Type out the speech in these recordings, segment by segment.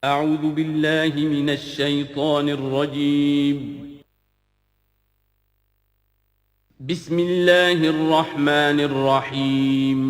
أعوذ بالله من الشيطان الرجيم. بسم الله الرحمن الرحيم.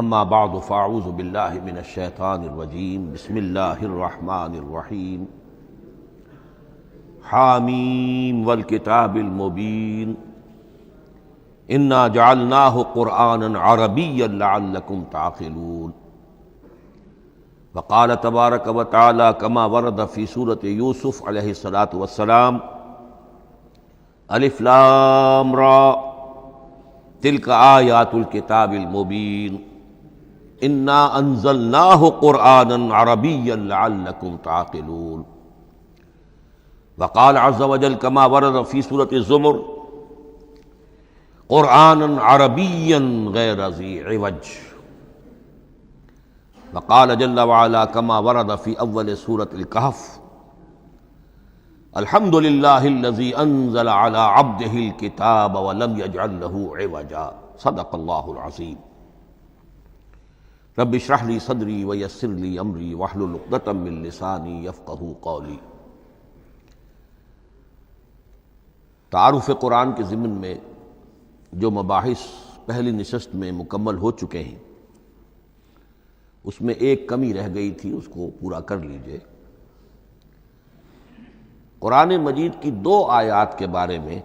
اما بعد فاعوذ باللہ من الشیطان الرجیم بسم اللہ الرحمن الرحیم حامیم والکتاب المبین انا جعلناہ قرآنا عربیا لعلکم تعقلون وقال تبارک وتعالی کما ورد فی سورۃ یوسف علیہ الصلاۃ والسلام الف لام را تلک آیات الکتاب المبین انا انزلناہ قرآنا عربیا لعلکم تعقلون وقال عز وجل كما ورد في سورة الزمر قرآنا عربیا غیر ذی عوج وقال جل وعلا كما ورد في اول سورة الكهف الحمد للہ الذی انزل على عبده الكتاب ولم يجعل له عوجا صدق اللہ العظیم رب اشرح لی صدری ویسر لی امری واحلل عقدۃ من لسانی یفقہوا قولی۔ تعارف قرآن کے ضمن میں جو مباحث پہلی نشست میں مکمل ہو چکے ہیں اس میں ایک کمی رہ گئی تھی، اس کو پورا کر لیجئے۔ قرآن مجید کی 2 آیات کے بارے میں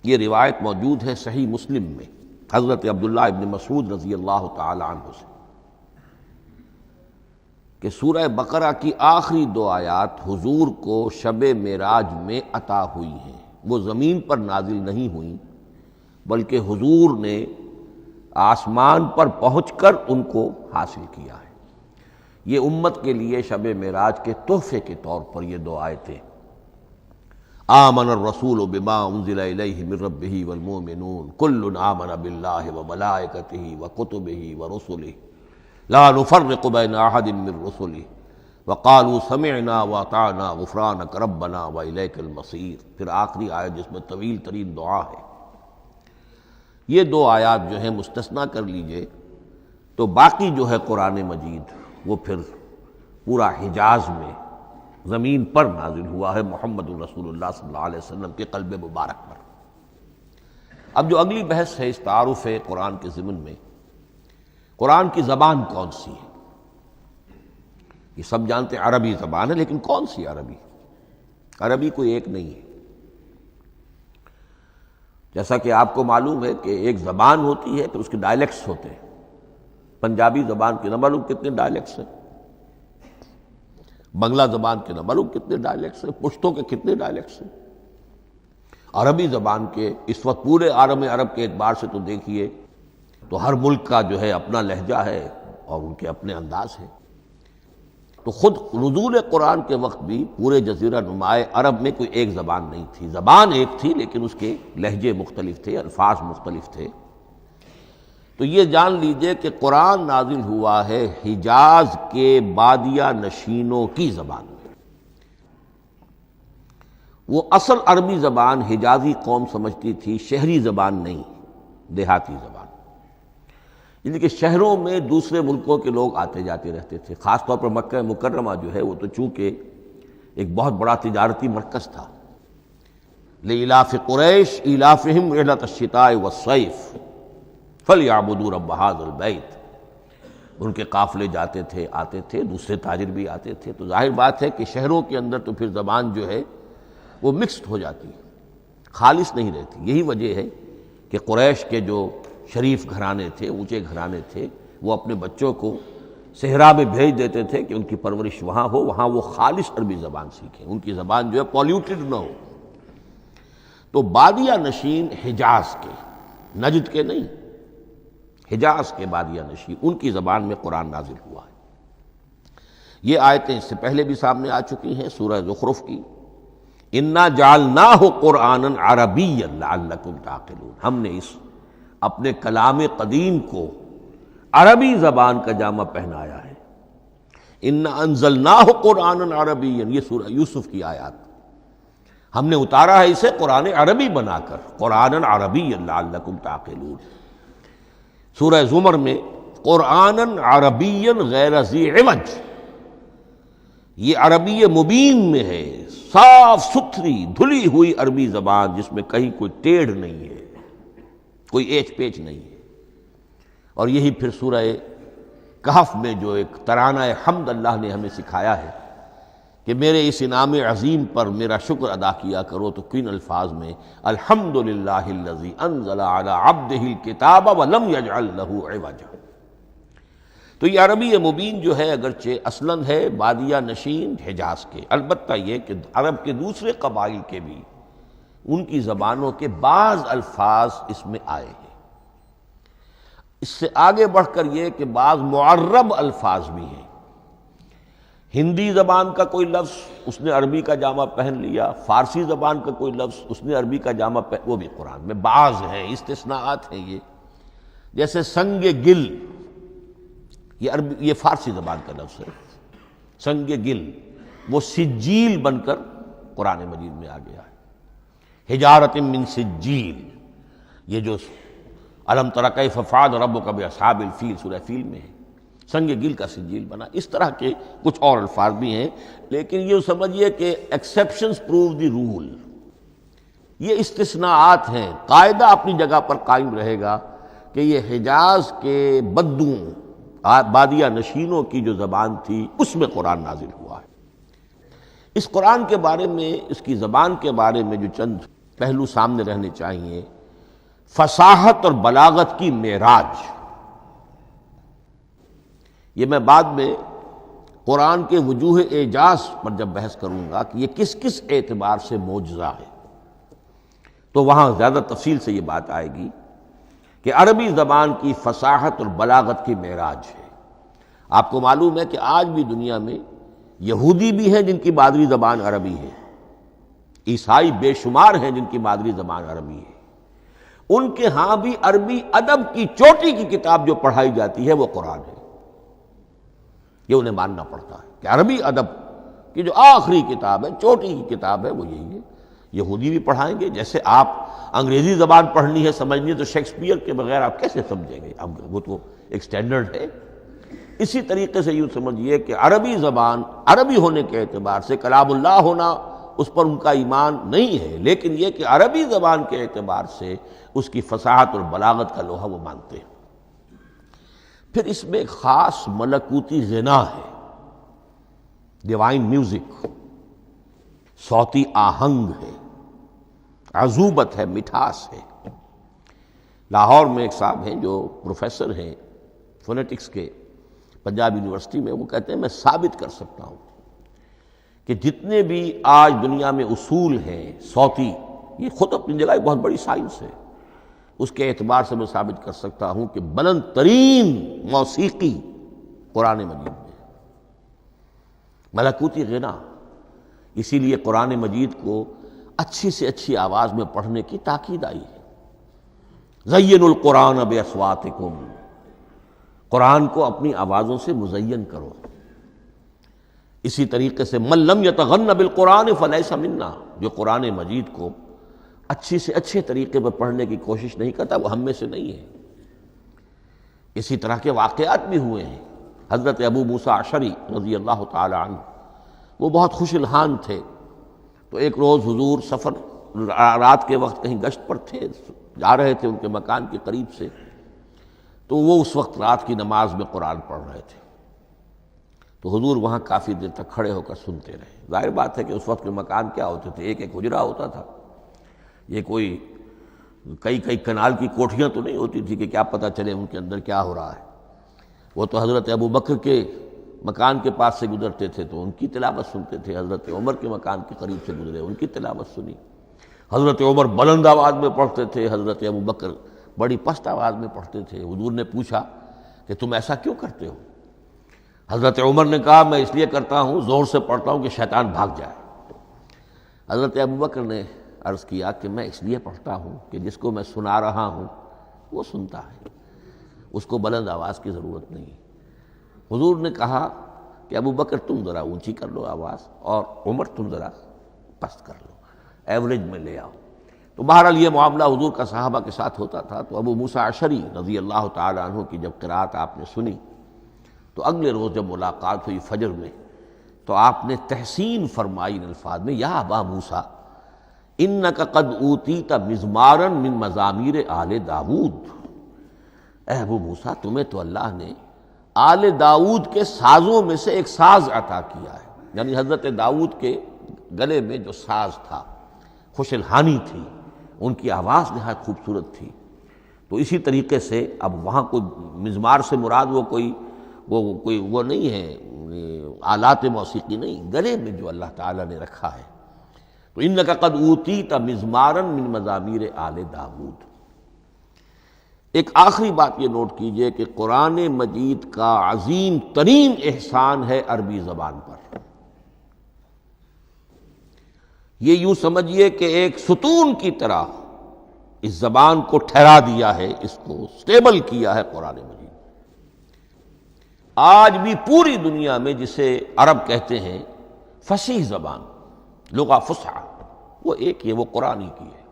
یہ روایت موجود ہے صحیح مسلم میں حضرت عبداللہ ابن مسعود رضی اللہ تعالی عنہ سے کہ سورہ بقرہ کی آخری 2 آیات حضور کو شب معراج میں عطا ہوئی ہیں، وہ زمین پر نازل نہیں ہوئیں بلکہ حضور نے آسمان پر پہنچ کر ان کو حاصل کیا ہے۔ یہ امت کے لیے شب معراج کے تحفے کے طور پر یہ 2 آیتیں آمن الرسول بما انزل الیہ من ربہ والمؤمنون کل آمن باللہ وملائکتہ وکتبہ ورسلہ لا نفرق بین احد من رسلہ وقالوا سمعنا واطعنا غفرانک ربنا والیک المصیر۔ پھر آخری آیت جس میں طویل ترین دعا ہے۔ یہ 2 آیات جو ہیں مستثنیٰ کر لیجئے تو باقی جو ہے قرآن مجید وہ پھر پورا حجاز میں زمین پر نازل ہوا ہے محمد رسول اللہ صلی اللہ علیہ وسلم کے قلب مبارک پر۔ اب جو اگلی بحث ہے اس تعارف قرآن کے ضمن میں، قرآن کی زبان کون سی ہے؟ یہ سب جانتے ہیں عربی زبان ہے، لیکن کون سی عربی؟ عربی کوئی ایک نہیں ہے۔ جیسا کہ آپ کو معلوم ہے کہ ایک زبان ہوتی ہے پھر اس کے ڈائلیکٹس ہوتے ہیں۔ پنجابی زبان کے نہ معلوم کتنے ڈائلیکٹس ہیں، بنگلہ زبان کے نہ معلوم کتنے ڈائلیکٹس ہیں، پشتوں کے کتنے ڈائلیکٹس ہیں۔ عربی زبان کے اس وقت پورے عالم عرب کے اعتبار سے تو دیکھیے تو ہر ملک کا جو ہے اپنا لہجہ ہے اور ان کے اپنے انداز ہے۔ تو خود نزول قرآن کے وقت بھی پورے جزیرہ نماء عرب میں کوئی ایک زبان نہیں تھی، زبان ایک تھی لیکن اس کے لہجے مختلف تھے، الفاظ مختلف تھے۔ تو یہ جان لیجئے کہ قرآن نازل ہوا ہے حجاز کے بادیہ نشینوں کی زبان میں۔ وہ اصل عربی زبان حجازی قوم سمجھتی تھی، شہری زبان نہیں، دیہاتی زبان۔ یعنی کہ شہروں میں دوسرے ملکوں کے لوگ آتے جاتے رہتے تھے، خاص طور پر مکہ مکرمہ جو ہے وہ تو چونکہ ایک بہت بڑا تجارتی مرکز تھا۔ لإلاف قریش ایلافہم رحلۃ الشتاء والصیف فَلْيَعْبُدُوا رَبَّ هَٰذَا الْبَيْتِ۔ ان کے قافلے جاتے تھے، آتے تھے، دوسرے تاجر بھی آتے تھے، تو ظاہر بات ہے کہ شہروں کے اندر تو پھر زبان جو ہے وہ مکسڈ ہو جاتی ہے، خالص نہیں رہتی۔ یہی وجہ ہے کہ قریش کے جو شریف گھرانے تھے، اونچے گھرانے تھے، وہ اپنے بچوں کو صحرا میں بھیج دیتے تھے کہ ان کی پرورش وہاں ہو، وہاں وہ خالص عربی زبان سیکھیں، ان کی زبان جو ہے پولیوٹڈ نہ ہو۔ تو بادیہ نشین حجاز کے، نجد کے نہیں، حجاز کے بادیہ نشین، ان کی زبان میں قرآن نازل ہوا ہے۔ یہ آیتیں اس سے پہلے بھی سامنے آ چکی ہیں سورہ زخرف کی، انا جعلناہ قرآنا عربیا لعلکم تعقلون، ہم نے اس اپنے کلام قدیم کو عربی زبان کا جامہ پہنایا ہے۔ انا انزلناہ قرآنا عربیا، یہ سورہ یوسف کی آیات، ہم نے اتارا ہے اسے قرآن عربی بنا کر، قرآنا عربیا لعلکم تعقلون۔ سورہ زمر میں قرآنا عربیا غیر ذی عوج، یہ عربی مبین میں ہے، صاف ستھری دھلی ہوئی عربی زبان جس میں کہیں کوئی ٹیڑھ نہیں ہے، کوئی ایچ پیچ نہیں ہے۔ اور یہی پھر سورہ کہف میں جو ایک ترانہ حمد اللہ نے ہمیں سکھایا ہے کہ میرے اس انعام عظیم پر میرا شکر ادا کیا کرو، تو کن الفاظ میں الحمدللہ الذی انزل علی عبدہ الکتاب ولم یجعل لہ عوجا۔ تو یہ عربی مبین جو ہے اگرچہ اصلاً ہے بادیہ نشین حجاز کے، البتہ یہ کہ عرب کے دوسرے قبائل کے بھی ان کی زبانوں کے بعض الفاظ اس میں آئے ہیں۔ اس سے آگے بڑھ کر یہ کہ بعض معرب الفاظ بھی ہیں، ہندی زبان کا کوئی لفظ اس نے عربی کا جامہ پہن لیا، فارسی زبان کا کوئی لفظ اس نے عربی کا جامہ پہن، وہ بھی قرآن میں بعض ہیں، استثناءات ہیں یہ۔ جیسے سنگ گل، یہ فارسی زبان کا لفظ ہے، سنگ گل، وہ سجیل بن کر قرآن مجید میں آ گیا ہے۔ حجارۃ من سجیل، یہ جو الم تر کیف فعل ربک باصحاب الفیل سورہ فیل میں ہے، سنگ گل کا سجیل بنا۔ اس طرح کے کچھ اور الفاظ بھی ہیں، لیکن یہ سمجھیے کہ ایکسیپشنز پروو دی رول، یہ استثناءات ہیں، قاعدہ اپنی جگہ پر قائم رہے گا کہ یہ حجاز کے بدوؤں بادیہ نشینوں کی جو زبان تھی اس میں قرآن نازل ہوا ہے۔ اس قرآن کے بارے میں، اس کی زبان کے بارے میں جو چند پہلو سامنے رہنے چاہیے، فصاحت اور بلاغت کی معراج، یہ میں بعد میں قرآن کے وجوہ اعجاز پر جب بحث کروں گا کہ یہ کس کس اعتبار سے معجزہ ہے، تو وہاں زیادہ تفصیل سے یہ بات آئے گی کہ عربی زبان کی فصاحت اور بلاغت کی معراج ہے۔ آپ کو معلوم ہے کہ آج بھی دنیا میں یہودی بھی ہیں جن کی مادری زبان عربی ہے، عیسائی بے شمار ہیں جن کی مادری زبان عربی ہے، ان کے ہاں بھی عربی ادب کی چوٹی کی کتاب جو پڑھائی جاتی ہے وہ قرآن ہے۔ یہ انہیں ماننا پڑتا ہے کہ عربی ادب کی جو آخری کتاب ہے، چوٹی کی کتاب ہے، وہ یہی ہے۔ یہودی بھی پڑھائیں گے، جیسے آپ انگریزی زبان پڑھنی ہے سمجھنی ہے تو شیکسپیئر کے بغیر آپ کیسے سمجھیں گے، اب وہ تو ایک سٹینڈرڈ ہے۔ اسی طریقے سے یوں سمجھیے کہ عربی زبان عربی ہونے کے اعتبار سے کلام اللہ ہونا اس پر ان کا ایمان نہیں ہے، لیکن یہ کہ عربی زبان کے اعتبار سے اس کی فصاحت اور بلاغت کا لوہا وہ مانتے ہیں۔ پھر اس میں ایک خاص ملکوتی غنا ہے، ڈیوائن میوزک، صوتی آہنگ ہے، عذوبت ہے، مٹھاس ہے۔ لاہور میں ایک صاحب ہیں جو پروفیسر ہیں فونیٹکس کے پنجاب یونیورسٹی میں، وہ کہتے ہیں میں ثابت کر سکتا ہوں کہ جتنے بھی آج دنیا میں اصول ہیں صوتی، یہ خود اپنی جگہ ایک بہت بڑی سائنس ہے، اس کے اعتبار سے میں ثابت کر سکتا ہوں کہ بلند ترین موسیقی قرآن مجید میں ہے، ملکوتی غنا۔ اسی لیے قرآن مجید کو اچھی سے اچھی آواز میں پڑھنے کی تاکید آئی ہے۔ زینوا القرآن باصواتکم، قرآن کو اپنی آوازوں سے مزین کرو۔ اسی طریقے سے من لم یتغن بالقرآن فلیس منا، جو قرآن مجید کو اچھی سے اچھے طریقے پر پڑھنے کی کوشش نہیں کرتا وہ ہم میں سے نہیں ہے۔ اسی طرح کے واقعات بھی ہوئے ہیں۔ حضرت ابو موسیٰ اشعری رضی اللہ تعالی عنہ، وہ بہت خوش الحان تھے، تو ایک روز حضور سفر رات کے وقت کہیں گشت پر تھے، جا رہے تھے ان کے مکان کے قریب سے، تو وہ اس وقت رات کی نماز میں قرآن پڑھ رہے تھے، تو حضور وہاں کافی دیر تک کھڑے ہو کر سنتے رہے۔ ظاہر بات ہے کہ اس وقت کے مکان کیا ہوتے تھے، ایک ایک حجرہ ہوتا تھا، یہ کوئی کئی کنال کی کوٹھیاں تو نہیں ہوتی تھی کہ کیا پتہ چلے ان کے اندر کیا ہو رہا ہے۔ وہ تو حضرت ابو بکر کے مکان کے پاس سے گزرتے تھے تو ان کی تلاوت سنتے تھے، حضرت عمر کے مکان کے قریب سے گزرے ان کی تلاوت سنی، حضرت عمر بلند آواز میں پڑھتے تھے، حضرت ابو بکر بڑی پست آواز میں پڑھتے تھے۔ حضور نے پوچھا کہ تم ایسا کیوں کرتے ہو؟ حضرت عمر نے کہا میں اس لیے کرتا ہوں، زور سے پڑھتا ہوں کہ شیطان بھاگ جائے۔ حضرت ابوبکر نے عرض کیا کہ میں اس لیے پڑھتا ہوں کہ جس کو میں سنا رہا ہوں وہ سنتا ہے، اس کو بلند آواز کی ضرورت نہیں۔ حضور نے کہا کہ ابوبکر تم ذرا اونچی کر لو آواز، اور عمر تم ذرا پست کر لو، ایوریج میں لے آؤ۔ تو بہرحال یہ معاملہ حضور کا صحابہ کے ساتھ ہوتا تھا۔ تو ابو موسیٰ اشعری رضی اللہ تعالی عنہ کی جب قرأت آپ نے سنی تو اگلے روز جب ملاقات ہوئی فجر میں تو آپ نے تحسین فرمائی ان الفاظ میں، یا ابا موسیٰ انک قد اوتیت مزمارا من مزامیر آل داود، اے ابو موسیٰ تمہیں تو اللہ نے آل داود کے سازوں میں سے ایک ساز عطا کیا ہے، یعنی حضرت داود کے گلے میں جو ساز تھا، خوش الحانی تھی، ان کی آواز نہایت خوبصورت تھی۔ تو اسی طریقے سے اب وہاں کوئی مزمار سے مراد وہ نہیں ہے آلات موسیقی نہیں، گلے میں جو اللہ تعالیٰ نے رکھا ہے۔ تو انک قد اوتیت مزمارا من مزامیر آل داود۔ ایک آخری بات یہ نوٹ کیجئے کہ قرآن مجید کا عظیم ترین احسان ہے عربی زبان پر۔ یہ یوں سمجھیے کہ ایک ستون کی طرح اس زبان کو ٹھہرا دیا ہے، اس کو سٹیبل کیا ہے قرآن مجید۔ آج بھی پوری دنیا میں جسے عرب کہتے ہیں فصیح زبان، لغہ فصحی، وہ ایک ہے، وہ قرآن ہی کی ہے۔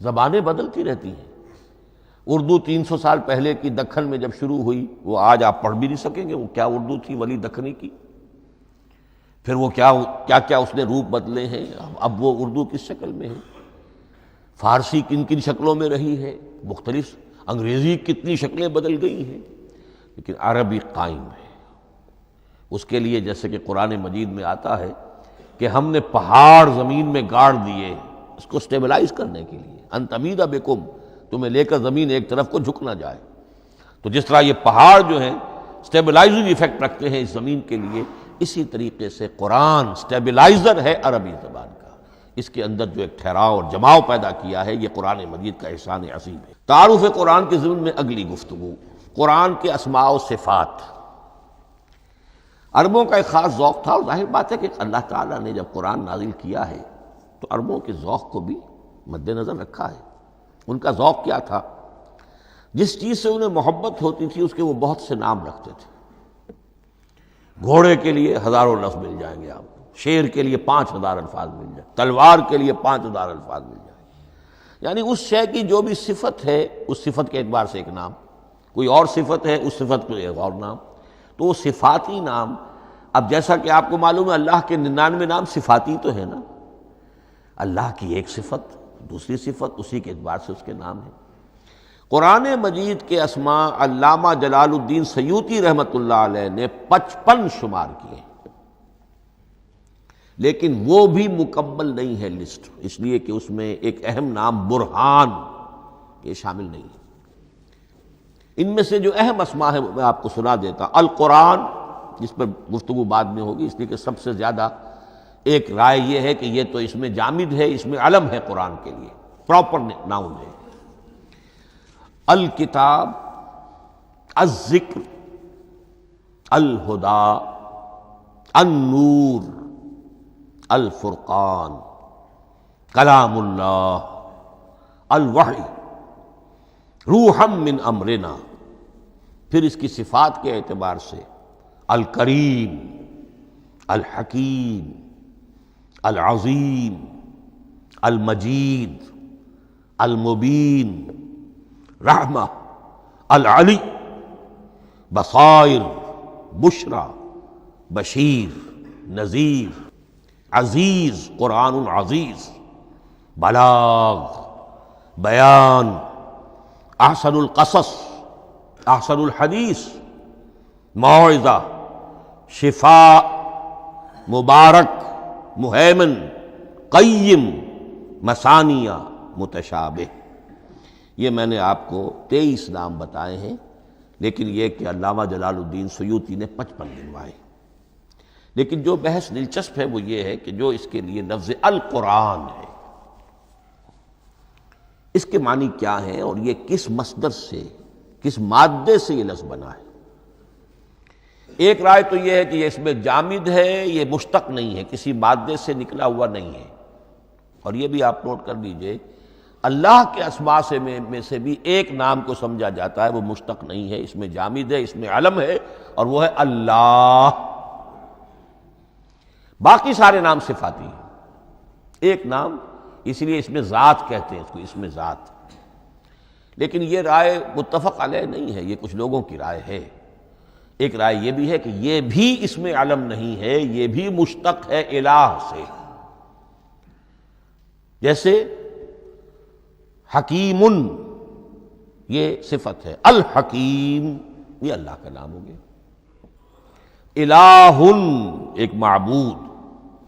زبانیں بدلتی رہتی ہیں۔ اردو 300 سال پہلے کی دکن میں جب شروع ہوئی، وہ آج آپ پڑھ بھی نہیں سکیں گے وہ کیا اردو تھی ولی دکنی کی، پھر وہ کیا اس نے روپ بدلے ہیں، اب وہ اردو کس شکل میں ہے، فارسی کن کن شکلوں میں رہی ہے، مختلف انگریزی کتنی شکلیں بدل گئی ہیں، لیکن عربی قائم ہے۔ اس کے لیے جیسے کہ قرآن مجید میں آتا ہے کہ ہم نے پہاڑ زمین میں گاڑ دیے اس کو سٹیبلائز کرنے کے لیے، ان تمید بکم، تمہیں لے کر زمین ایک طرف کو جھک نہ جائے۔ تو جس طرح یہ پہاڑ جو ہیں سٹیبلائزنگ ایفیکٹ رکھتے ہیں اس زمین کے لیے، اسی طریقے سے قرآن سٹیبلائزر ہے عربی زبان کا۔ اس کے اندر جو ایک ٹھہراؤ اور جماؤ پیدا کیا ہے، یہ قرآن مجید کا احسان عظیم ہے۔ تعارف قرآن کے ضمن میں اگلی گفتگو، قرآن کے اسماء و صفات۔ عربوں کا ایک خاص ذوق تھا، اور ظاہر بات ہے کہ اللہ تعالیٰ نے جب قرآن نازل کیا ہے تو عربوں کے ذوق کو بھی مد نظر رکھا ہے۔ ان کا ذوق کیا تھا؟ جس چیز سے انہیں محبت ہوتی تھی اس کے وہ بہت سے نام رکھتے تھے۔ گھوڑے کے لیے ہزاروں لفظ مل جائیں گے آپ کو، شیر کے لیے 5000 الفاظ مل جائیں، تلوار کے لیے 5000 الفاظ مل جائیں گے۔ یعنی اس شے کی جو بھی صفت ہے اس صفت کے اعتبار سے ایک نام، کوئی اور صفت ہے اس صفت کو ایک اور نام، تو وہ صفاتی نام۔ اب جیسا کہ آپ کو معلوم ہے اللہ کے 99 نام صفاتی تو ہے نا، اللہ کی ایک صفت دوسری صفت، اسی کے اعتبار سے اس کے نام ہیں۔ قرآن مجید کے اسماء علامہ جلال الدین سیوطی رحمۃ اللہ علیہ نے 55 شمار کیے، لیکن وہ بھی مکمل نہیں ہے لسٹ، اس لیے کہ اس میں ایک اہم نام برہان یہ شامل نہیں ہے۔ ان میں سے جو اہم اسماء ہے میں آپ کو سنا دیتا۔ القرآن، جس پر گفتگو بعد میں ہوگی، اس لیے کہ سب سے زیادہ ایک رائے یہ ہے کہ یہ تو اس میں جامد ہے، اس میں علم ہے قرآن کے لیے، پراپر ناؤن ہے۔ الکتاب، الذکر، الہدیٰ، النور، الفرقان، کلام اللہ، الوحی، روحا من امرنا۔ پھر اس کی صفات کے اعتبار سے الکریم، الحکیم، العظیم، المجید، المبین، رحمہ، العلی، بصائر، بشرا، بشیر، نذیر، عزیز، قرآن عزیز، بلاغ، بیان، احسن القصص، احسن الحدیث، موعظہ، شفاء، مبارک، مہیمن، قیم، مثانیہ، متشابہ۔ یہ میں نے آپ کو 23 نام بتائے ہیں، لیکن یہ کہ علامہ جلال الدین سیوطی نے 55 گنوائے۔ لیکن جو بحث دلچسپ ہے وہ یہ ہے کہ جو اس کے لیے لفظ القرآن ہے، اس کے معنی کیا ہیں اور یہ کس مصدر سے، کس مادے سے یہ لفظ بنا ہے؟ ایک رائے تو یہ ہے کہ یہ اس میں جامد ہے، یہ مشتق نہیں ہے، کسی مادے سے نکلا ہوا نہیں ہے۔ اور یہ بھی آپ نوٹ کر لیجئے، اللہ کے اسماء میں سے بھی ایک نام کو سمجھا جاتا ہے، وہ مشتق نہیں ہے، اس میں جامد ہے، اس میں علم ہے، اور وہ ہے اللہ۔ باقی سارے نام صفاتی ہیں، ایک نام، اس لیے اس میں ذات کہتے ہیں اس کو، اس میں ذات۔ لیکن یہ رائے متفق علیہ نہیں ہے، یہ کچھ لوگوں کی رائے ہے۔ ایک رائے یہ بھی ہے کہ یہ بھی اس میں علم نہیں ہے، یہ بھی مشتق ہے الہ سے۔ جیسے حکیم، یہ صفت ہے، الحکیم یہ اللہ کا نام ہو گیا۔ الہ ایک معبود،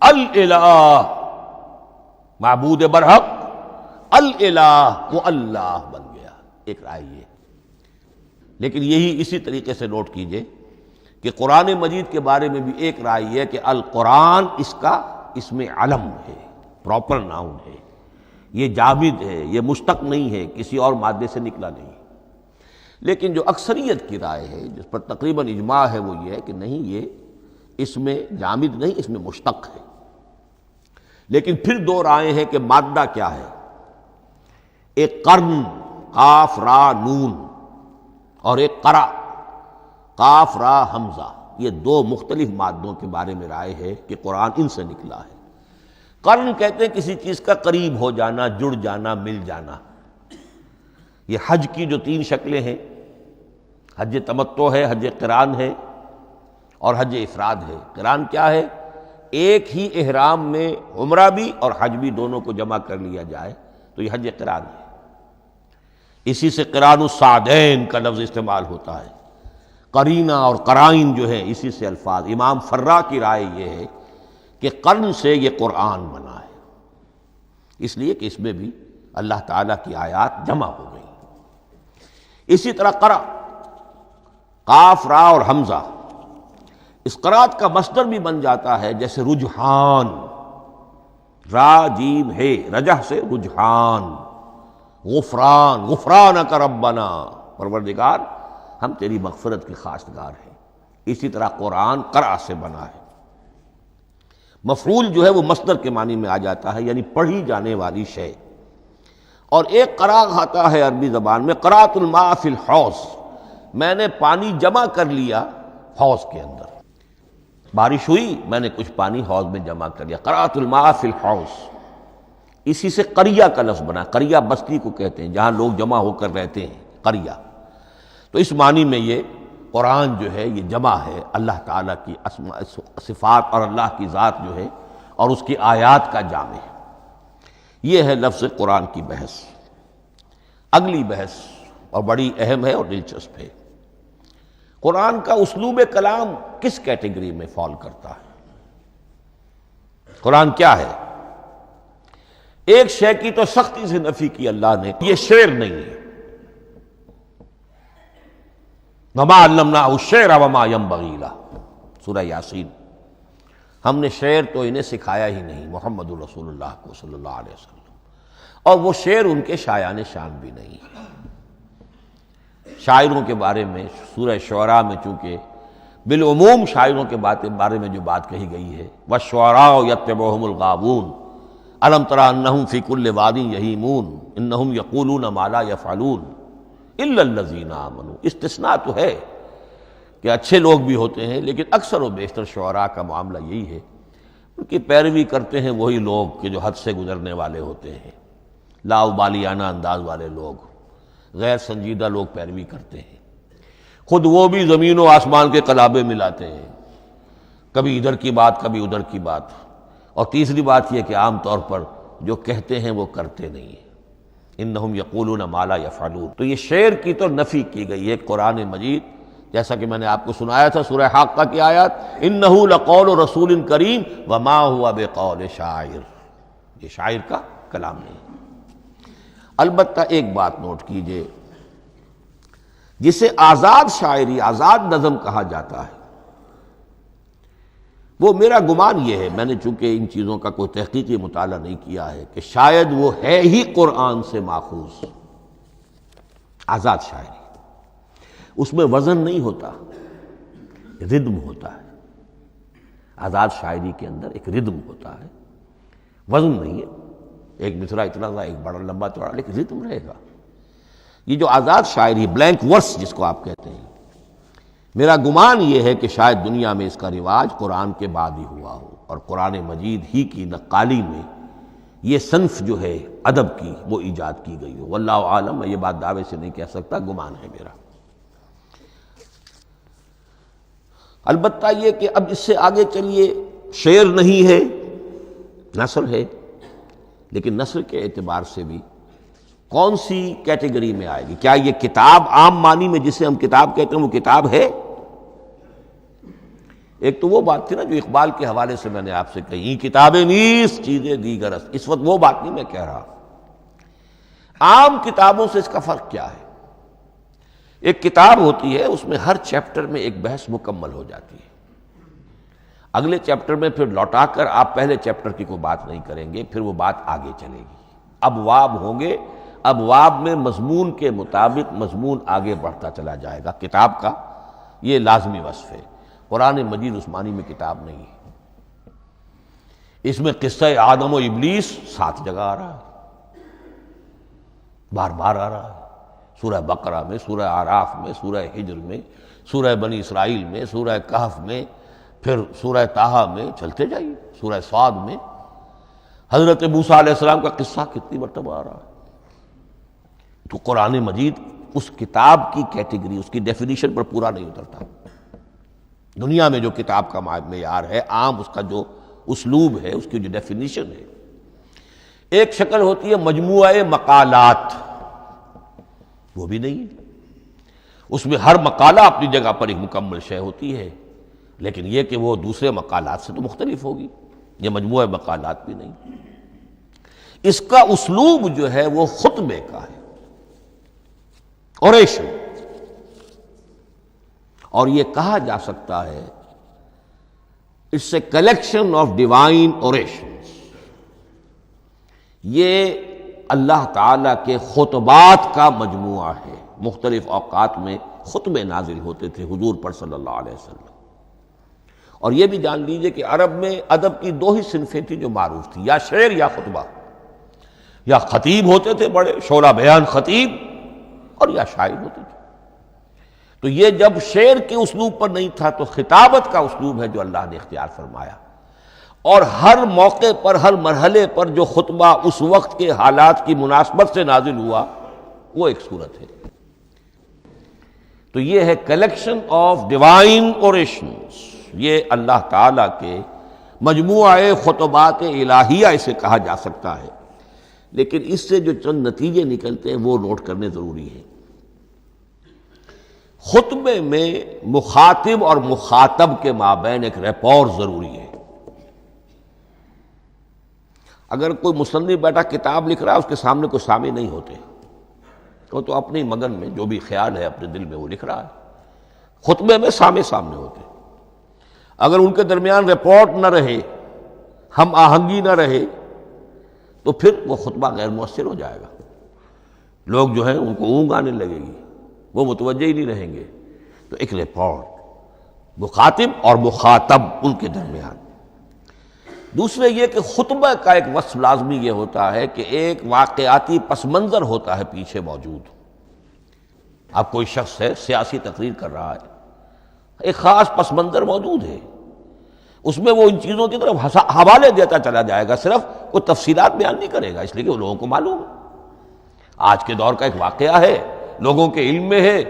الالہ معبود برحق، الالہ وہ اللہ بن گیا، ایک رائے یہ۔ لیکن یہی اسی طریقے سے نوٹ کیجئے کہ قرآن مجید کے بارے میں بھی ایک رائے یہ ہے کہ القرآن اس میں علم ہے، پراپر ناؤن ہے، یہ جامد ہے، یہ مشتق نہیں ہے، کسی اور مادے سے نکلا نہیں۔ لیکن جو اکثریت کی رائے ہے، جس پر تقریباً اجماع ہے، وہ یہ ہے کہ نہیں، یہ اس میں جامد نہیں، اس میں مشتق ہے۔ لیکن پھر دو رائے ہیں کہ مادہ کیا ہے۔ ایک قرن، قاف را نون، اور ایک قرا، قاف را حمزہ، یہ دو مختلف مادوں کے بارے میں رائے ہے کہ قرآن ان سے نکلا ہے۔ قرن کہتے ہیں کسی چیز کا قریب ہو جانا، جڑ جانا، مل جانا۔ یہ حج کی جو تین شکلیں ہیں، حج تمتع ہے، حج قران ہے، اور حج افراد ہے۔ قران کیا ہے؟ ایک ہی احرام میں عمرہ بھی اور حج بھی دونوں کو جمع کر لیا جائے تو یہ حج قران ہے۔ اسی سے قران الصعدین کا لفظ استعمال ہوتا ہے۔ قرینہ اور قرائن جو ہے اسی سے الفاظ۔ امام فرا کی رائے یہ ہے کہ قرن سے یہ قرآن بنا ہے، اس لیے کہ اس میں بھی اللہ تعالیٰ کی آیات جمع ہو گئی۔ اسی طرح قرأ، قاف را اور حمزہ، اس قرات کا مصدر بھی بن جاتا ہے، جیسے رجحان، را جیم ہے، رجح سے رجحان۔ غفران، غفرانک ربنا، پروردگار ہم تیری مغفرت کے خواستگار ہیں۔ اسی طرح قرآن قرأ سے بنا ہے۔ مفعول جو ہے وہ مصدر کے معنی میں آ جاتا ہے، یعنی پڑھی جانے والی شے۔ اور ایک قرأ آتا ہے عربی زبان میں، قرأت الماء فی الحوض، میں نے پانی جمع کر لیا حوض کے اندر۔ بارش ہوئی، میں نے کچھ پانی حوض میں جمع کر لیا، قرأت الماء فی الحوض۔ اسی سے قریہ کا لفظ بنا، قریہ بستی کو کہتے ہیں جہاں لوگ جمع ہو کر رہتے ہیں، قریہ۔ تو اس معنی میں یہ قرآن جو ہے یہ جمع ہے، اللہ تعالیٰ کی اسماء صفات اور اللہ کی ذات جو ہے اور اس کی آیات کا جامع ہے۔ یہ ہے لفظ قرآن کی بحث۔ اگلی بحث اور بڑی اہم ہے اور دلچسپ ہے، قرآن کا اسلوب کلام کس کیٹیگری میں فال کرتا ہے؟ قرآن کیا ہے؟ ایک شے کی تو سختی سے نفی کی اللہ نے، یہ شعر نہیں ہے۔ وَمَا عَلَّمْنَاهُ الشِّعْرَ وَمَا يَنبَغِي لَهُ، سورہ یاسین۔ ہم نے شعر تو انہیں سکھایا ہی نہیں، محمد رسول اللہ کو صلی اللہ علیہ وسلم، اور وہ شعر ان کے شایان شان بھی نہیں۔ شاعروں کے بارے میں سورہ شعراء میں چونکہ بالعموم شاعروں کے بارے میں جو بات کہی گئی ہے، وَالشُّعَرَاءُ يَتَّبِعُهُمُ الْغَاوُونَ أَلَمْ تَرَ أَنَّهُمْ فِي كُلِّ وَادٍ يَهِيمُونَ إِنَّهُمْ يَقُولُونَ مَا لَا يَفْعَلُونَ إِلَّا الَّذِينَ آمَنُوا۔ استثناء تو ہے کہ اچھے لوگ بھی ہوتے ہیں، لیکن اکثر و بیشتر شعراء کا معاملہ یہی ہے، ان کی پیروی کرتے ہیں وہی لوگ کہ جو حد سے گزرنے والے ہوتے ہیں، لاابالیانہ انداز والے لوگ، غیر سنجیدہ لوگ پیروی کرتے ہیں۔ خود وہ بھی زمین و آسمان کے قلابے ملاتے ہیں، کبھی ادھر کی بات کبھی ادھر کی بات۔ اور تیسری بات یہ کہ عام طور پر جو کہتے ہیں وہ کرتے نہیں ہیں، انہم یقولون ما لا یفعلون۔ تو یہ شعر کی تو نفی کی گئی ہے قرآن مجید، جیسا کہ میں نے آپ کو سنایا تھا سورہ حاقہ کی آیات، انہ لقول رسول کریم وما ہوا بقول شاعر، یہ شاعر کا کلام نہیں۔ البتہ ایک بات نوٹ کیجئے، جسے آزاد شاعری، آزاد نظم کہا جاتا ہے، وہ میرا گمان یہ ہے، میں نے چونکہ ان چیزوں کا کوئی تحقیقی مطالعہ نہیں کیا ہے، کہ شاید وہ ہے ہی قرآن سے ماخوذ آزاد شاعری۔ اس میں وزن نہیں ہوتا، ردم ہوتا ہے۔ آزاد شاعری کے اندر ایک ردم ہوتا ہے، وزن نہیں ہے، ایک مصرع اتنا سا، ایک بڑا لمبا چوڑا، لیکن ردم رہے گا۔ یہ جو آزاد شاعری، بلینک ورس جس کو آپ کہتے ہیں، میرا گمان یہ ہے کہ شاید دنیا میں اس کا رواج قرآن کے بعد ہی ہوا ہو، اور قرآن مجید ہی کی نقالی میں یہ صنف جو ہے ادب کی وہ ایجاد کی گئی ہو۔ واللہ عالم، میں یہ بات دعوے سے نہیں کہہ سکتا، گمان ہے میرا۔ البتہ یہ کہ اب اس سے آگے چلیے، شعر نہیں ہے، نثر ہے، لیکن نثر کے اعتبار سے بھی کون سی کیٹیگری میں آئے گی؟ کیا یہ کتاب عام معنی میں جسے ہم کتاب کہتے ہیں وہ کتاب ہے؟ ایک تو وہ بات تھی نا جو اقبال کے حوالے سے میں نے آپ سے کہی، کتابیں نیست چیزیں دیگر است، اس وقت وہ بات نہیں میں کہہ رہا۔ عام کتابوں سے اس کا فرق کیا ہے؟ ایک کتاب ہوتی ہے، اس میں ہر چیپٹر میں ایک بحث مکمل ہو جاتی ہے، اگلے چیپٹر میں پھر لوٹا کر آپ پہلے چیپٹر کی کوئی بات نہیں کریں گے، پھر وہ بات آگے چلے گی، ابواب ہوں گے، ابواب میں مضمون کے مطابق مضمون آگے بڑھتا چلا جائے گا۔ کتاب کا یہ لازمی وصف ہے۔ قرآن مجید اس معنی میں کتاب نہیں ہے۔ اس میں قصہ آدم و ابلیس 7 جگہ آ رہا ہے، بار بار آ رہا ہے، سورہ بقرہ میں، سورہ اعراف میں، سورہ حجر میں، سورہ بنی اسرائیل میں، سورہ کہف میں، پھر سورہ طٰہٰ میں، چلتے جائیے، سورہ صاد میں حضرت موسیٰ علیہ السلام کا قصہ کتنی مرتبہ آ رہا ہے۔ تو قرآن مجید اس کتاب کی کیٹیگری، اس کی ڈیفینیشن پر پورا نہیں اترتا۔ دنیا میں جو کتاب کا معیار ہے، عام اس کا جو اسلوب ہے، اس کی جو ڈیفینیشن ہے، ایک شکل ہوتی ہے مجموعہ مقالات، وہ بھی نہیں ہے۔ اس میں ہر مقالہ اپنی جگہ پر ایک مکمل شے ہوتی ہے، لیکن یہ کہ وہ دوسرے مقالات سے تو مختلف ہوگی، یہ مجموعہ مقالات بھی نہیں۔ اس کا اسلوب جو ہے وہ خطبے کا ہے، اوریشن، اور یہ کہا جا سکتا ہے it's a collection of divine orations. یہ اللہ تعالیٰ کے خطبات کا مجموعہ ہے۔ مختلف اوقات میں خطبے نازل ہوتے تھے حضور پر صلی اللہ علیہ وسلم۔ اور یہ بھی جان لیجئے کہ عرب میں ادب کی 2 ہی صنفیں تھیں جو معروف تھیں، یا شعر یا خطبہ، یا خطیب ہوتے تھے بڑے شعرا بیان خطیب، اور یا شاعر ہوتے تھے۔ تو یہ جب شعر کے اسلوب پر نہیں تھا تو خطابت کا اسلوب ہے جو اللہ نے اختیار فرمایا، اور ہر موقع پر، ہر مرحلے پر جو خطبہ اس وقت کے حالات کی مناسبت سے نازل ہوا وہ ایک صورت ہے۔ تو یہ ہے کلیکشن آف ڈیوائن اوریشنز، یہ اللہ تعالیٰ کے مجموعہ خطبات الہیہ اسے کہا جا سکتا ہے۔ لیکن اس سے جو چند نتیجے نکلتے ہیں وہ نوٹ کرنے ضروری ہیں۔ خطبے میں مخاطب اور مخاطب کے مابین ایک ریپور ضروری ہے۔ اگر کوئی مصنف بیٹا کتاب لکھ رہا ہے، اس کے سامنے کوئی سامع نہیں ہوتے، وہ تو اپنی مگن میں جو بھی خیال ہے اپنے دل میں وہ لکھ رہا ہے۔ خطبے میں سامع سامنے ہوتے، اگر ان کے درمیان رپورٹ نہ رہے، ہم آہنگی نہ رہے، تو پھر وہ خطبہ غیر مؤثر ہو جائے گا۔ لوگ جو ہیں ان کو اونگ آنے لگے گی، وہ متوجہ ہی نہیں رہیں گے۔ تو ایک رپورٹ مخاطب اور مخاطب ان کے درمیان۔ دوسرے یہ کہ خطبہ کا ایک وصف لازمی یہ ہوتا ہے کہ ایک واقعاتی پس منظر ہوتا ہے پیچھے موجود۔ اب کوئی شخص ہے سیاسی تقریر کر رہا ہے، ایک خاص پس منظر موجود ہے، اس میں وہ ان چیزوں کی طرف حوالے دیتا چلا جائے گا، صرف کوئی تفصیلات بیان نہیں کرے گا، اس لیے کہ وہ لوگوں کو معلوم ہے آج کے دور کا ایک واقعہ ہے، لوگوں کے علم میں ہے۔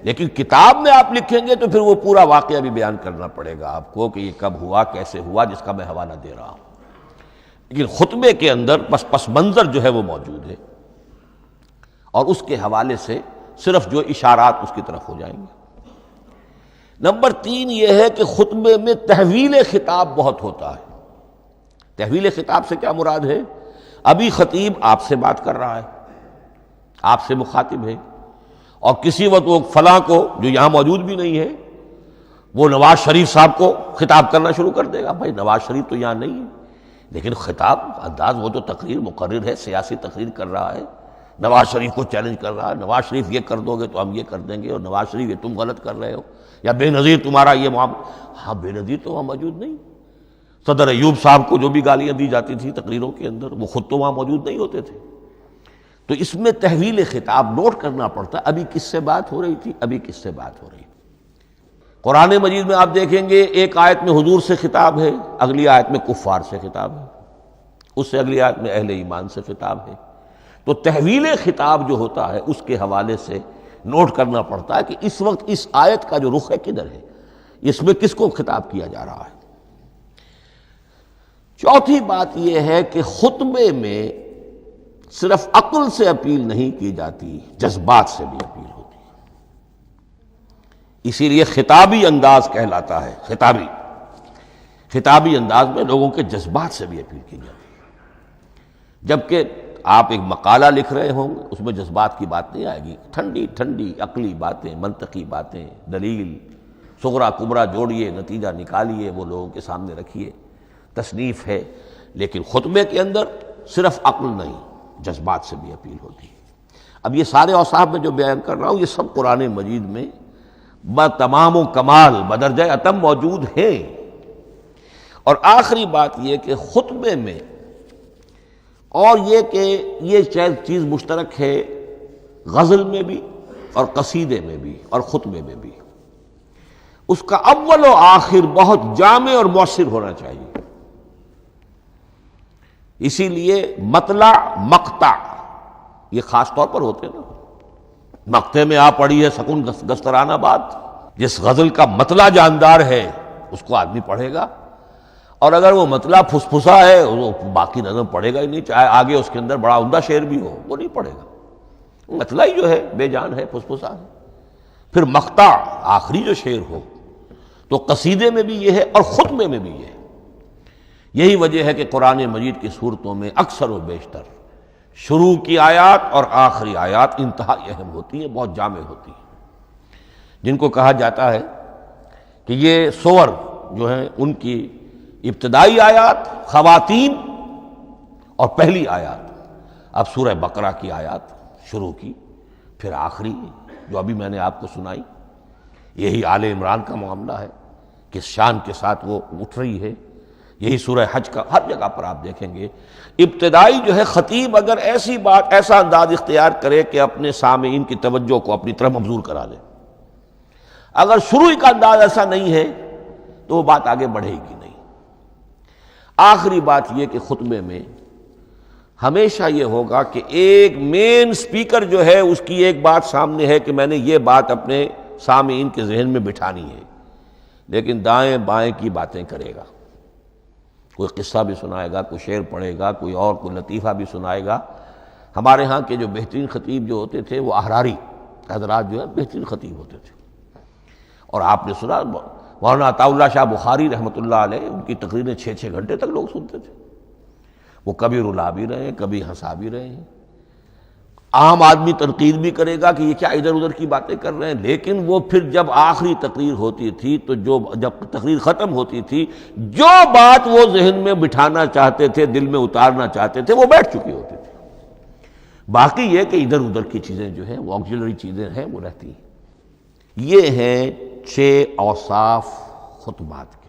لیکن کتاب میں آپ لکھیں گے تو پھر وہ پورا واقعہ بھی بیان کرنا پڑے گا آپ کو کہ یہ کب ہوا، کیسے ہوا، جس کا میں حوالہ دے رہا ہوں۔ لیکن خطبے کے اندر پس منظر جو ہے وہ موجود ہے، اور اس کے حوالے سے صرف جو اشارات اس کی طرف ہو جائیں گے۔ نمبر 3 یہ ہے کہ خطبے میں تحویل خطاب بہت ہوتا ہے۔ تحویل خطاب سے کیا مراد ہے؟ ابھی خطیب آپ سے بات کر رہا ہے، آپ سے مخاطب ہے، اور کسی وقت وہ فلاں کو جو یہاں موجود بھی نہیں ہے وہ نواز شریف صاحب کو خطاب کرنا شروع کر دے گا. بھائی نواز شریف تو یہاں نہیں ہے، لیکن خطاب انداز وہ تو تقریر مقرر ہے، سیاسی تقریر کر رہا ہے، نواز شریف کو چیلنج کر رہا ہے. نواز شریف یہ کر دو گے تو ہم یہ کر دیں گے، اور نواز شریف یہ تم غلط کر رہے ہو، یا بے نظیر تمہارا یہ معاملہ. ہاں بے نظیر تو وہاں موجود نہیں. صدر ایوب صاحب کو جو بھی گالیاں دی جاتی تھی تقریروں کے اندر، وہ خود تو وہاں موجود نہیں ہوتے تھے. تو اس میں تحویل خطاب نوٹ کرنا پڑتا ہے. ابھی کس سے بات ہو رہی تھی، ابھی کس سے بات ہو رہی تھی. قرآن مجید میں آپ دیکھیں گے ایک آیت میں حضور سے خطاب ہے، اگلی آیت میں کفار سے خطاب ہے، اس سے اگلی آیت میں اہل ایمان سے خطاب ہے. تو تحویل خطاب جو ہوتا ہے اس کے حوالے سے نوٹ کرنا پڑتا ہے کہ اس وقت اس آیت کا جو رخ ہے کدھر ہے، اس میں کس کو خطاب کیا جا رہا ہے. چوتھی بات یہ ہے کہ خطبے میں صرف عقل سے اپیل نہیں کی جاتی، جذبات سے بھی اپیل ہوتی ہے. اسی لیے خطابی انداز کہلاتا ہے. خطابی انداز میں لوگوں کے جذبات سے بھی اپیل کی جاتی ہے. جبکہ آپ ایک مقالہ لکھ رہے ہوں گے، اس میں جذبات کی بات نہیں آئے گی. ٹھنڈی ٹھنڈی عقلی باتیں، منطقی باتیں، دلیل صغرا کبرا جوڑیے، نتیجہ نکالیے، وہ لوگوں کے سامنے رکھیے، تصنیف ہے. لیکن خطبے کے اندر صرف عقل نہیں، جذبات سے بھی اپیل ہوتی ہے. اب یہ سارے اوصاف میں جو بیان کر رہا ہوں یہ سب قرآن مجید میں بتمام و کمال بدرجہ اتم موجود ہیں. اور آخری بات یہ کہ خطبے میں، اور یہ کہ یہ چیز مشترک ہے غزل میں بھی اور قصیدے میں بھی اور خطبے میں بھی، اس کا اول و آخر بہت جامع اور مؤثر ہونا چاہیے. اسی لیے مطلع مقطع یہ خاص طور پر ہوتے ہیں نا. مقطع میں آ پڑی ہے سکون گسترانہ بات، جس غزل کا مطلع جاندار ہے اس کو آدمی پڑھے گا، اور اگر وہ مطلع پھسپھسا ہے وہ باقی نظم پڑھے گا ہی نہیں، چاہے آگے اس کے اندر بڑا عمدہ شعر بھی ہو وہ نہیں پڑھے گا. مطلع ہی جو ہے بے جان ہے، پھسپھسا ہے. پھر مقطع آخری جو شعر ہو، تو قصیدے میں بھی یہ ہے اور خطبے میں بھی یہ ہے. یہی وجہ ہے کہ قرآن مجید کی صورتوں میں اکثر و بیشتر شروع کی آیات اور آخری آیات انتہائی اہم ہوتی ہیں، بہت جامع ہوتی ہیں، جن کو کہا جاتا ہے کہ یہ سور جو ہیں ان کی ابتدائی آیات، خواتین اور پہلی آیات. اب سورہ بقرہ کی آیات شروع کی، پھر آخری جو ابھی میں نے آپ کو سنائی، یہی آل عمران کا معاملہ ہے، کس شان کے ساتھ وہ اٹھ رہی ہے. یہی سورہ حج کا ہر جگہ پر آپ دیکھیں گے ابتدائی جو ہے خطیب اگر ایسی بات، ایسا انداز اختیار کرے کہ اپنے سامعین کی توجہ کو اپنی طرف مبذول کرا دے، اگر شروع کا انداز ایسا نہیں ہے تو وہ بات آگے بڑھے گی نہیں. آخری بات یہ کہ خطبے میں ہمیشہ یہ ہوگا کہ ایک مین سپیکر جو ہے اس کی ایک بات سامنے ہے کہ میں نے یہ بات اپنے سامعین کے ذہن میں بٹھانی ہے، لیکن دائیں بائیں کی باتیں کرے گا. کوئی قصہ بھی سنائے گا، کوئی شعر پڑھے گا، کوئی اور کوئی لطیفہ بھی سنائے گا. ہمارے ہاں کے جو بہترین خطیب جو ہوتے تھے وہ احراری حضرات جو ہے بہترین خطیب ہوتے تھے. اور آپ نے سنا مولانا عطا اللہ شاہ بخاری رحمۃ اللہ علیہ، ان کی تقریریں 6 گھنٹے تک لوگ سنتے تھے. وہ کبھی رلا بھی رہے ہیں، کبھی ہنسا بھی رہے ہیں. عام آدمی تنقید بھی کرے گا کہ یہ کیا ادھر ادھر کی باتیں کر رہے ہیں، لیکن وہ پھر جب آخری تقریر ہوتی تھی تو جب تقریر ختم ہوتی تھی، جو بات وہ ذہن میں بٹھانا چاہتے تھے، دل میں اتارنا چاہتے تھے، وہ بیٹھ چکی ہوتی تھی. باقی یہ کہ ادھر ادھر کی چیزیں جو ہیں وہ آکسیلری چیزیں ہیں وہ رہتی ہیں. یہ ہیں 6 اوصاف خطبات کے،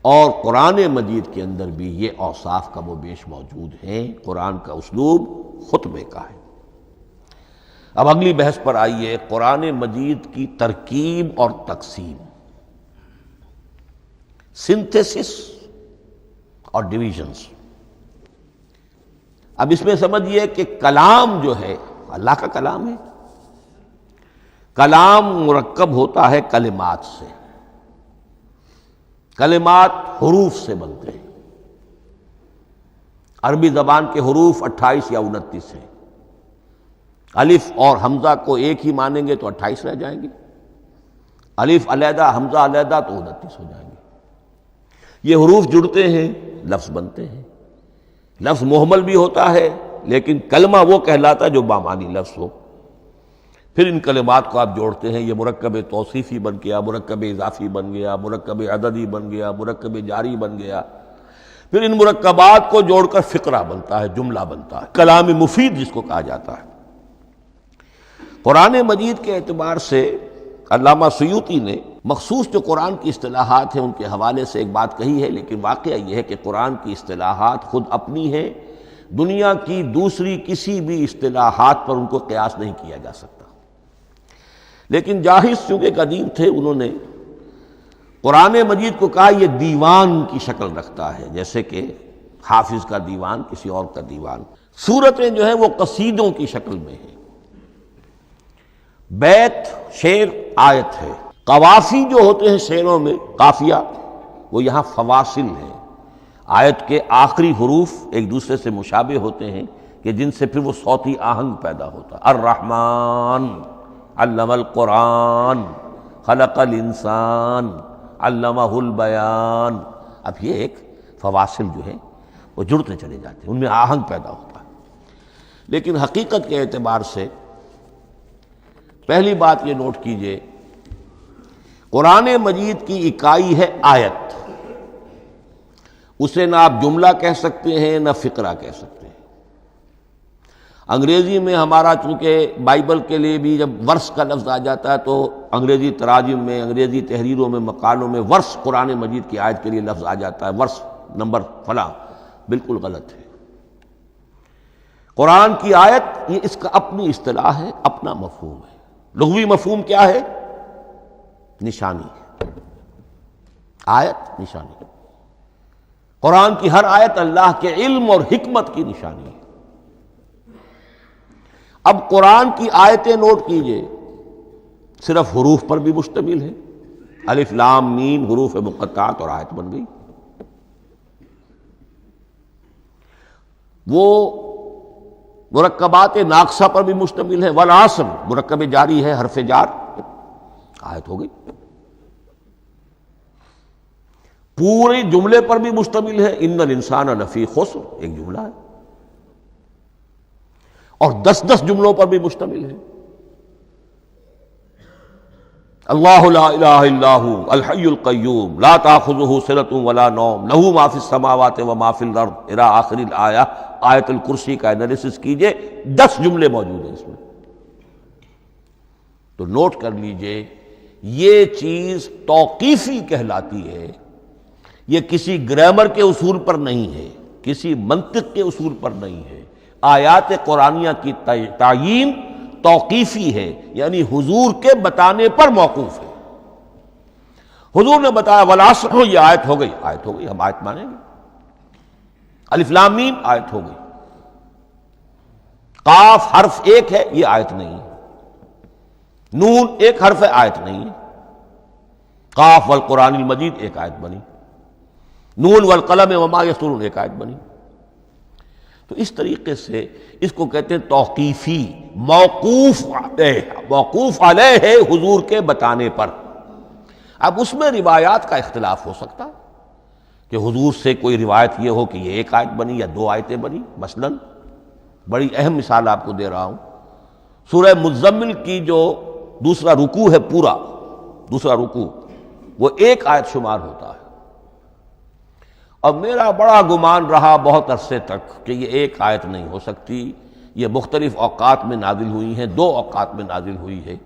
اور قرآن مجید کے اندر بھی یہ اوصاف کم و بیش موجود ہیں. قرآن کا اسلوب خطبے کا ہے. اب اگلی بحث پر آئیے، قرآن مجید کی ترکیب اور تقسیم، سنتھیسس اور ڈویژنز. اب اس میں سمجھیے کہ کلام جو ہے اللہ کا کلام ہے. کلام مرکب ہوتا ہے کلمات سے. کلمات حروف سے بنتے ہیں. عربی زبان کے حروف 28 یا 29 ہیں. الف اور حمزہ کو ایک ہی مانیں گے تو 28 رہ جائیں گے. الف علیحدہ حمزہ علیحدہ تو 29 ہو جائیں گے. یہ حروف جڑتے ہیں، لفظ بنتے ہیں. لفظ محمل بھی ہوتا ہے، لیکن کلمہ وہ کہلاتا ہے جو بامانی لفظ ہو. پھر ان کلمات کو آپ جوڑتے ہیں، یہ مرکب توصیفی بن گیا، مرکب اضافی بن گیا، مرکب عددی بن گیا، مرکب جاری بن گیا، پھر ان مرکبات کو جوڑ کر فقرہ بنتا ہے، جملہ بنتا ہے، کلام مفید جس کو کہا جاتا ہے۔ قرآن مجید کے اعتبار سے علامہ سیوطی نے مخصوص جو قرآن کی اصطلاحات ہیں ان کے حوالے سے ایک بات کہی ہے، لیکن واقعہ یہ ہے کہ قرآن کی اصطلاحات خود اپنی ہیں، دنیا کی دوسری کسی بھی اصطلاحات پر ان کو قیاس نہیں کیا جا سکتا۔ لیکن جاہز چونکہ قدیم تھے، انہوں نے قرآن مجید کو کہا یہ دیوان کی شکل رکھتا ہے، جیسے کہ حافظ کا دیوان کسی اور کا دیوان۔ سورتیں جو ہیں وہ قصیدوں کی شکل میں ہیں، بیت شعر آیت ہے، قوافی جو ہوتے ہیں شعروں میں قافیہ، وہ یہاں فواصل ہیں، آیت کے آخری حروف ایک دوسرے سے مشابہ ہوتے ہیں کہ جن سے پھر وہ صوتی آہنگ پیدا ہوتا ہے۔ الرحمن علم القرآن خلق الانسان علمہ البیان۔ اب یہ ایک فواصل جو ہیں وہ جڑتے چلے جاتے ہیں، ان میں آہنگ پیدا ہوتا ہے۔ لیکن حقیقت کے اعتبار سے پہلی بات یہ نوٹ کیجئے، قرآن مجید کی اکائی ہے آیت، اسے نہ آپ جملہ کہہ سکتے ہیں نہ فقرہ کہہ سکتے ہیں۔ انگریزی میں ہمارا چونکہ بائبل کے لیے بھی جب ورس کا لفظ آ جاتا ہے تو انگریزی تراجم میں، انگریزی تحریروں میں، مقالوں میں ورس قرآن مجید کی آیت کے لیے لفظ آ جاتا ہے، ورس نمبر فلاں، بالکل غلط ہے۔ قرآن کی آیت یہ اس کا اپنی اصطلاح ہے، اپنا مفہوم ہے۔ لغوی مفہوم کیا ہے؟ نشانی، آیت نشانی۔ قرآن کی ہر آیت اللہ کے علم اور حکمت کی نشانی ہے۔ اب قرآن کی آیتیں نوٹ کیجئے، صرف حروف پر بھی مشتمل ہے، الف لام میم حروف مقطعات اور آیت بن گئی۔ وہ مرکبات ناقصہ پر بھی مشتمل ہے، والعصر مرکب جاری ہے، حرف جار، آیت ہو گئی۔ پورے جملے پر بھی مشتمل ہے، ان الانسان لفی خسر، ایک جملہ ہے، اور 10 جملوں پر بھی مشتمل ہے۔ اللہ لا الہ الا ھو الحی القیوم لا تاخذہ سنۃ ولا نوم لہ ما فی السماوات و ما فی الارض الی آخر الآیہ۔ آیت الکرسی کا انالیسس کیجئے، 10 جملے موجود ہیں اس میں۔ تو نوٹ کر لیجئے، یہ چیز توقیفی کہلاتی ہے، یہ کسی گرامر کے اصول پر نہیں ہے، کسی منطق کے اصول پر نہیں ہے۔ آیات قرآنیہ کی تعیین توقیفی ہے، یعنی حضور کے بتانے پر موقوف ہے۔ حضور نے بتایا والعصر، یہ آیت ہو گئی، آیت ہو گئی، ہم آیت مانیں گے۔ الف لام میم آیت ہو گئی۔ قاف حرف ایک ہے، یہ آیت نہیں ہے۔ نون ایک حرف ہے، آیت نہیں ہے۔ قاف والقرآن المجید ایک آیت بنی، نون والقلم وما یسطرون ایک آیت بنی۔ تو اس طریقے سے اس کو کہتے ہیں توقیفی، موقوف علیہ ہے حضور کے بتانے پر۔ اب اس میں روایات کا اختلاف ہو سکتا ہے کہ حضور سے کوئی روایت یہ ہو کہ یہ ایک آیت بنی یا 2 آیتیں بنی۔ مثلاً بڑی اہم مثال آپ کو دے رہا ہوں، سورہ مزمل کی جو دوسرا رکوع ہے، پورا دوسرا رکوع وہ ایک آیت شمار ہوتا ہے۔ اب میرا بڑا گمان رہا بہت عرصے تک کہ یہ ایک آیت نہیں ہو سکتی، یہ مختلف اوقات میں نازل ہوئی ہیں، 2 اوقات میں نازل ہوئی ہے،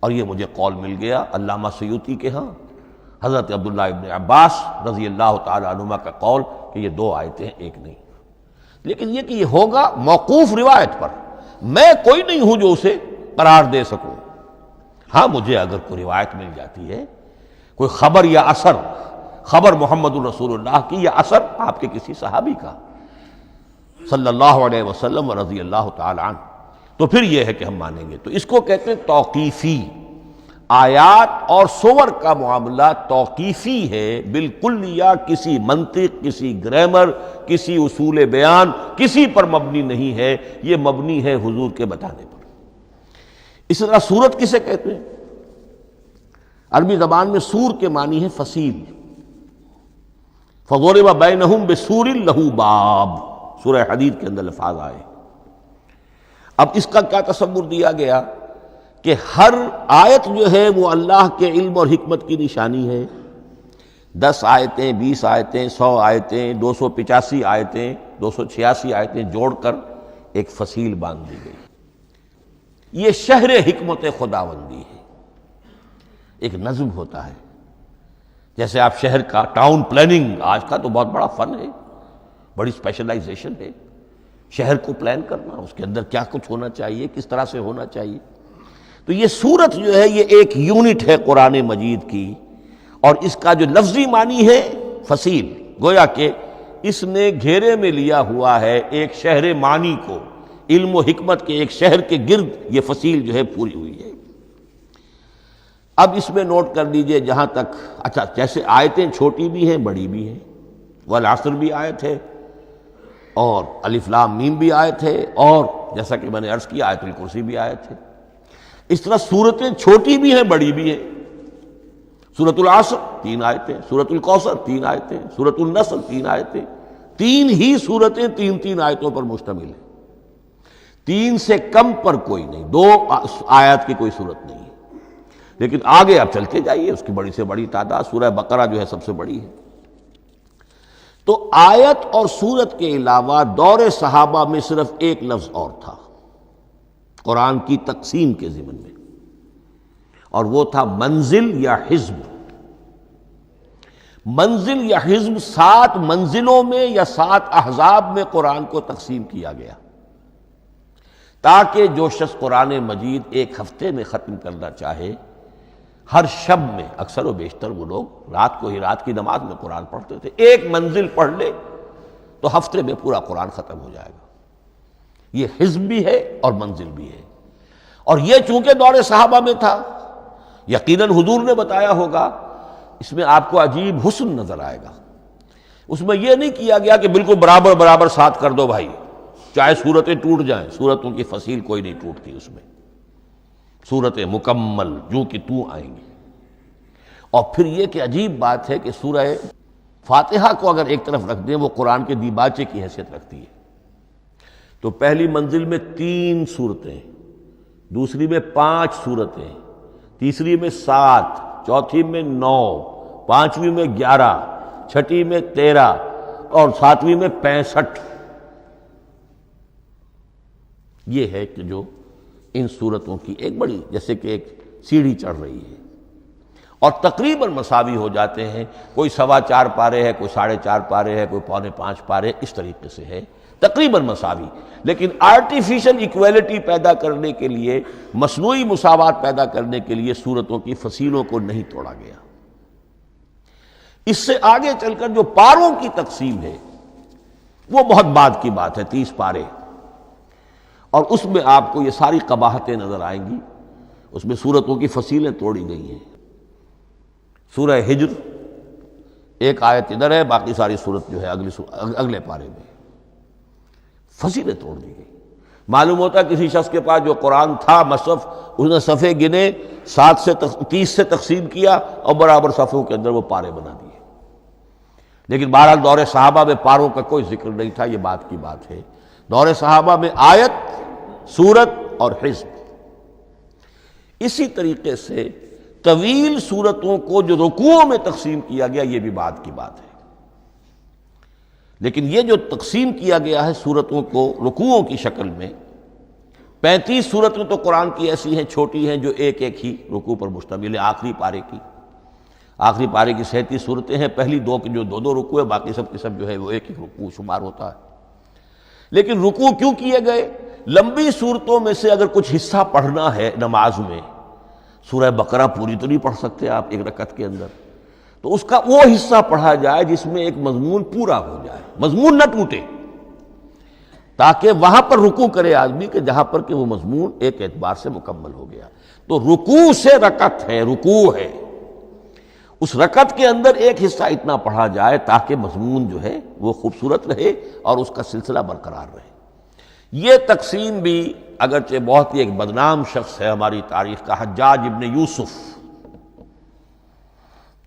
اور یہ مجھے قول مل گیا علامہ سیوطی کے ہاں، حضرت عبداللہ ابن عباس رضی اللہ تعالی عنہما کا قول کہ یہ 2 آیتیں ایک نہیں۔ لیکن یہ کہ یہ ہوگا موقوف روایت پر، میں کوئی نہیں ہوں جو اسے قرار دے سکوں۔ ہاں مجھے اگر کوئی روایت مل جاتی ہے، کوئی خبر یا اثر، خبر محمد الرسول اللہ کی یا اثر آپ کے کسی صحابی کا صلی اللہ علیہ وسلم رضی اللہ تعالی عنہ، تو پھر یہ ہے کہ ہم مانیں گے۔ تو اس کو کہتے ہیں توقیفی۔ آیات اور سور کا معاملہ توقیفی ہے بالکل، یا کسی منطق، کسی گرامر، کسی اصول بیان، کسی پر مبنی نہیں ہے، یہ مبنی ہے حضور کے بتانے پر۔ اس طرح سورت کسے کہتے ہیں؟ عربی زبان میں سور کے معنی ہے فصیل۔ فَضُرِبَ بَيْنَهُمْ بِسُورٍ لَهُ بَابٌ، سورہ حدید کے اندر الفاظ آئے۔ اب اس کا کیا تصور دیا گیا کہ ہر آیت جو ہے وہ اللہ کے علم اور حکمت کی نشانی ہے۔ 10 آیتیں، 20 آیتیں، 100 آیتیں، 285 آیتیں، 286 آیتیں جوڑ کر ایک فصیل باندھ دی گئی۔ یہ شہر حکمت خداوندی ہے۔ ایک نظم ہوتا ہے، جیسے آپ شہر کا ٹاؤن پلاننگ آج کا تو بہت بڑا فن ہے، بڑی اسپیشلائزیشن ہے، شہر کو پلان کرنا، اس کے اندر کیا کچھ ہونا چاہیے، کس طرح سے ہونا چاہیے۔ تو یہ سورت جو ہے یہ ایک یونٹ ہے قرآن مجید کی، اور اس کا جو لفظی معنی ہے فصیل، گویا کہ اس نے گھیرے میں لیا ہوا ہے ایک شہر معنی کو، علم و حکمت کے ایک شہر کے گرد یہ فصیل جو ہے پوری ہوئی ہے۔ اب اس میں نوٹ کر لیجئے جہاں تک، اچھا جیسے آیتیں چھوٹی بھی ہیں بڑی بھی ہیں، والعصر بھی آیت ہے، اور الف لام میم بھی آیت ہے، اور جیسا کہ میں نے عرض کیا آیت الکرسی بھی آیت ہے۔ اس طرح صورتیں چھوٹی بھی ہیں بڑی بھی ہیں۔ سورۃ العصر 3 آیتیں، سورۃ الکوثر 3 آیتیں، سورۃ النصر 3 آیتیں، 3 ہی صورتیں 3 آیتوں پر مشتمل ہیں۔ 3 سے کم پر کوئی نہیں، 2 آیات کی کوئی صورت نہیں ہے۔ لیکن آگے آپ چلتے جائیے، اس کی بڑی سے بڑی تعداد سورہ بقرہ جو ہے سب سے بڑی ہے۔ تو آیت اور سورت کے علاوہ دور صحابہ میں صرف ایک لفظ اور تھا قرآن کی تقسیم کے ضمن میں، اور وہ تھا منزل یا حزب۔ منزل یا حزب 7 منزلوں میں یا 7 احزاب میں قرآن کو تقسیم کیا گیا، تاکہ جو شخص قرآن مجید ایک ہفتے میں ختم کرنا چاہے، ہر شب میں، اکثر و بیشتر وہ لوگ رات کو ہی رات کی نماز میں قرآن پڑھتے تھے، ایک منزل پڑھ لے تو ہفتے میں پورا قرآن ختم ہو جائے گا۔ یہ حزب بھی ہے اور منزل بھی ہے، اور یہ چونکہ دور صحابہ میں تھا، یقیناً حضور نے بتایا ہوگا، اس میں آپ کو عجیب حسن نظر آئے گا۔ اس میں یہ نہیں کیا گیا کہ بالکل برابر برابر ساتھ کر دو بھائی، چاہے صورتیں ٹوٹ جائیں، صورتوں کی فصیل کوئی نہیں ٹوٹتی، اس میں صورتیں مکمل جو کہ تو آئیں گی۔ اور پھر یہ کہ عجیب بات ہے کہ سورہ فاتحہ کو اگر ایک طرف رکھ دیں، وہ قرآن کے دیباچے کی حیثیت رکھتی ہے۔ تو پہلی منزل میں 3 صورتیں، دوسری میں 5 صورتیں، تیسری میں 7، چوتھی میں 9، پانچویں میں 11، چھٹی میں 13، اور 7ویں میں 65۔ یہ ہے کہ جو ان صورتوں کی ایک بڑی، جیسے کہ ایک سیڑھی چڑھ رہی ہے، اور تقریباً مساوی ہو جاتے ہیں، کوئی 4.25 پارے ہے، کوئی 4.5 پارے ہے، کوئی 4.25 پارے، اس طریقے سے ہے، تقریباً مساوی۔ لیکن آرٹیفیشل ایکویلٹی پیدا کرنے کے لیے، مصنوعی مساوات پیدا کرنے کے لیے صورتوں کی فصیلوں کو نہیں توڑا گیا۔ اس سے آگے چل کر جو پاروں کی تقسیم ہے وہ بہت بعد کی بات ہے، 30 پارے، اور اس میں آپ کو یہ ساری قباحتیں نظر آئیں گی۔ اس میں صورتوں کی فصیلیں توڑی گئی ہیں۔ سورہ ہجر ایک آیت ادھر ہے، باقی ساری صورت جو ہے اگلے پارے میں، فصیلیں توڑ دی گئی۔ معلوم ہوتا ہے کسی شخص کے پاس جو قرآن تھا مصحف، اس نے صفحے گنے، 7 سے 30 سے تقسیم کیا، اور برابر صفحوں کے اندر وہ پارے بنا دیے۔ لیکن بہرحال دور صحابہ میں پاروں کا کوئی ذکر نہیں تھا، یہ بات کی بات ہے۔ دور صحابہ میں آیت، سورت اور حزب۔ اسی طریقے سے طویل سورتوں کو جو رکوعوں میں تقسیم کیا گیا، یہ بھی بات کی بات ہے۔ لیکن یہ جو تقسیم کیا گیا ہے سورتوں کو رکوعوں کی شکل میں، 35 صورتیں تو قرآن کی ایسی ہیں چھوٹی ہیں جو ایک ایک ہی رکوع پر مشتمل ہے۔ آخری پارے کی 37 صورتیں ہیں، پہلی 2 کی جو 2 رکوع ہے، باقی سب کی سب جو ہے وہ ایک ایک رکوع شمار ہوتا ہے۔ لیکن رکوع کیوں کیے گئے؟ لمبی صورتوں میں سے اگر کچھ حصہ پڑھنا ہے نماز میں، سورہ بقرہ پوری تو نہیں پڑھ سکتے آپ ایک رکعت کے اندر، تو اس کا وہ حصہ پڑھا جائے جس میں ایک مضمون پورا ہو جائے، مضمون نہ ٹوٹے، تاکہ وہاں پر رکوع کرے آدمی کہ جہاں پر کہ وہ مضمون ایک اعتبار سے مکمل ہو گیا۔ تو رکوع سے رکعت ہے، رکوع ہے، اس رکعت کے اندر ایک حصہ اتنا پڑھا جائے تاکہ مضمون جو ہے وہ خوبصورت رہے اور اس کا سلسلہ برقرار رہے۔ یہ تقسیم بھی اگرچہ بہت ہی ایک بدنام شخص ہے ہماری تاریخ کا، حجاج ابن یوسف،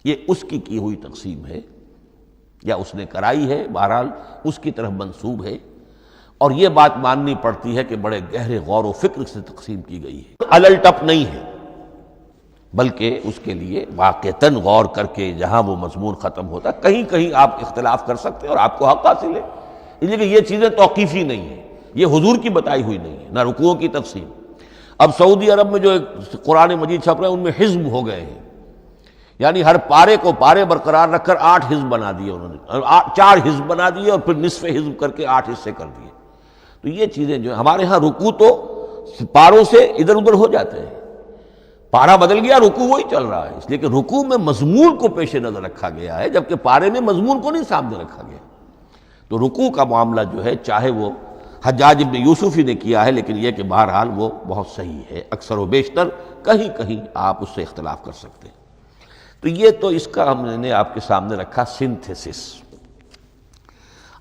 یہ اس کی ہوئی تقسیم ہے، یا اس نے کرائی ہے، بہرحال اس کی طرف منسوب ہے۔ اور یہ بات ماننی پڑتی ہے کہ بڑے گہرے غور و فکر سے تقسیم کی گئی ہے، الٹپ نہیں ہے، بلکہ اس کے لیے واقعتاً غور کر کے جہاں وہ مضمون ختم ہوتا ہے، کہیں کہیں آپ اختلاف کر سکتے ہیں اور آپ کو حق حاصل ہے، اس لیے کہ یہ چیزیں توقیفی نہیں ہیں، یہ حضور کی بتائی ہوئی نہیں ہے، نہ رکوعوں کی تقسیم۔ اب سعودی عرب میں جو قرآن مجید چھپ رہے ہیں ان میں حزب ہو گئے ہیں، یعنی ہر پارے کو پارے برقرار رکھ کر 8 حزب بنا دیے انہوں نے، 4 حزب بنا دیے اور پھر نصف حزب کر کے 8 حصے کر دیے۔ تو یہ چیزیں جو ہمارے ہاں رکوع تو پاروں سے ادھر ادھر ہو جاتے ہیں، پارا بدل گیا رکوع وہی چل رہا ہے، اس لیے کہ رکوع میں مضمون کو پیش نظر رکھا گیا ہے، جبکہ پارے میں مضمون کو نہیں سامنے رکھا گیا۔ تو رکوع کا معاملہ جو ہے چاہے وہ حجاج ابن یوسف ہی نے کیا ہے، لیکن یہ کہ بہرحال وہ بہت صحیح ہے، اکثر و بیشتر کہیں کہیں آپ اس سے اختلاف کر سکتے ہیں۔ تو یہ تو اس کا ہم نے آپ کے سامنے رکھا سنتھیسس۔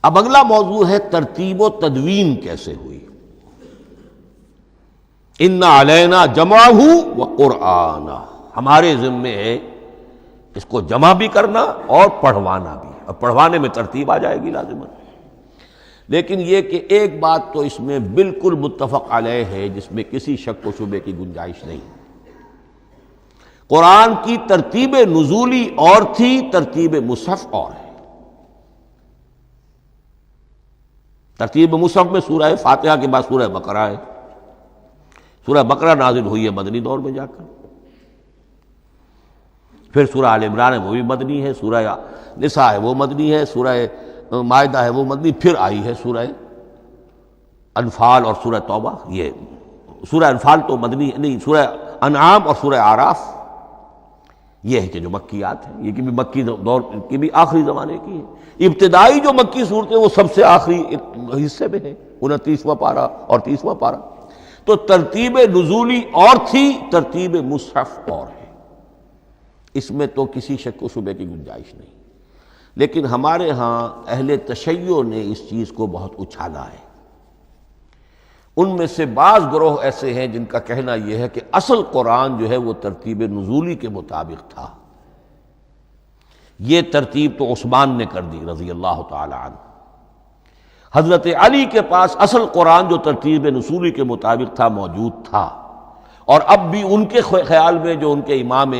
اب اگلا موضوع ہے ترتیب و تدوین کیسے ہوئی۔ ان علینا جمعہ و قرآن، ہمارے ذمے ہے اس کو جمع بھی کرنا اور پڑھوانا بھی، اور پڑھوانے میں ترتیب آ جائے گی لازماً۔ لیکن یہ کہ ایک بات تو اس میں بالکل متفق علیہ ہے جس میں کسی شک و شبے کی گنجائش نہیں، قرآن کی ترتیب نزولی اور تھی، ترتیب مصحف اور ہے۔ ترتیب مصحف میں سورہ فاتحہ کے بعد سورہ بقرہ ہے، سورہ بقرہ نازل ہوئی ہے مدنی دور میں جا کر، پھر سورہ آل عمران ہے وہ بھی مدنی ہے، سورہ نساء ہے وہ مدنی ہے، سورہ مائدہ ہے وہ مدنی، پھر آئی ہے سورہ انفال اور سورہ توبہ۔ یہ سورہ انفال تو مدنی نہیں، سورہ انعام اور سورہ اعراف یہ ہے کہ جو مکیات ہیں، یہ کہ بھی مکی دور کی بھی آخری زمانے کی ہے۔ ابتدائی جو مکی صورتیں وہ سب سے آخری حصے میں ہے، 29واں پارہ اور 30واں پارہ۔ تو ترتیب نزولی اور تھی، ترتیب مصحف اور ہے، اس میں تو کسی شک و شبے کی گنجائش نہیں۔ لیکن ہمارے ہاں اہل تشیع نے اس چیز کو بہت اچھالا ہے۔ ان میں سے بعض گروہ ایسے ہیں جن کا کہنا یہ ہے کہ اصل قرآن جو ہے وہ ترتیب نزولی کے مطابق تھا، یہ ترتیب تو عثمان نے کر دی رضی اللہ تعالی عنہ۔ حضرت علی کے پاس اصل قرآن جو ترتیب نزولی کے مطابق تھا موجود تھا، اور اب بھی ان کے خیال میں جو ان کے امام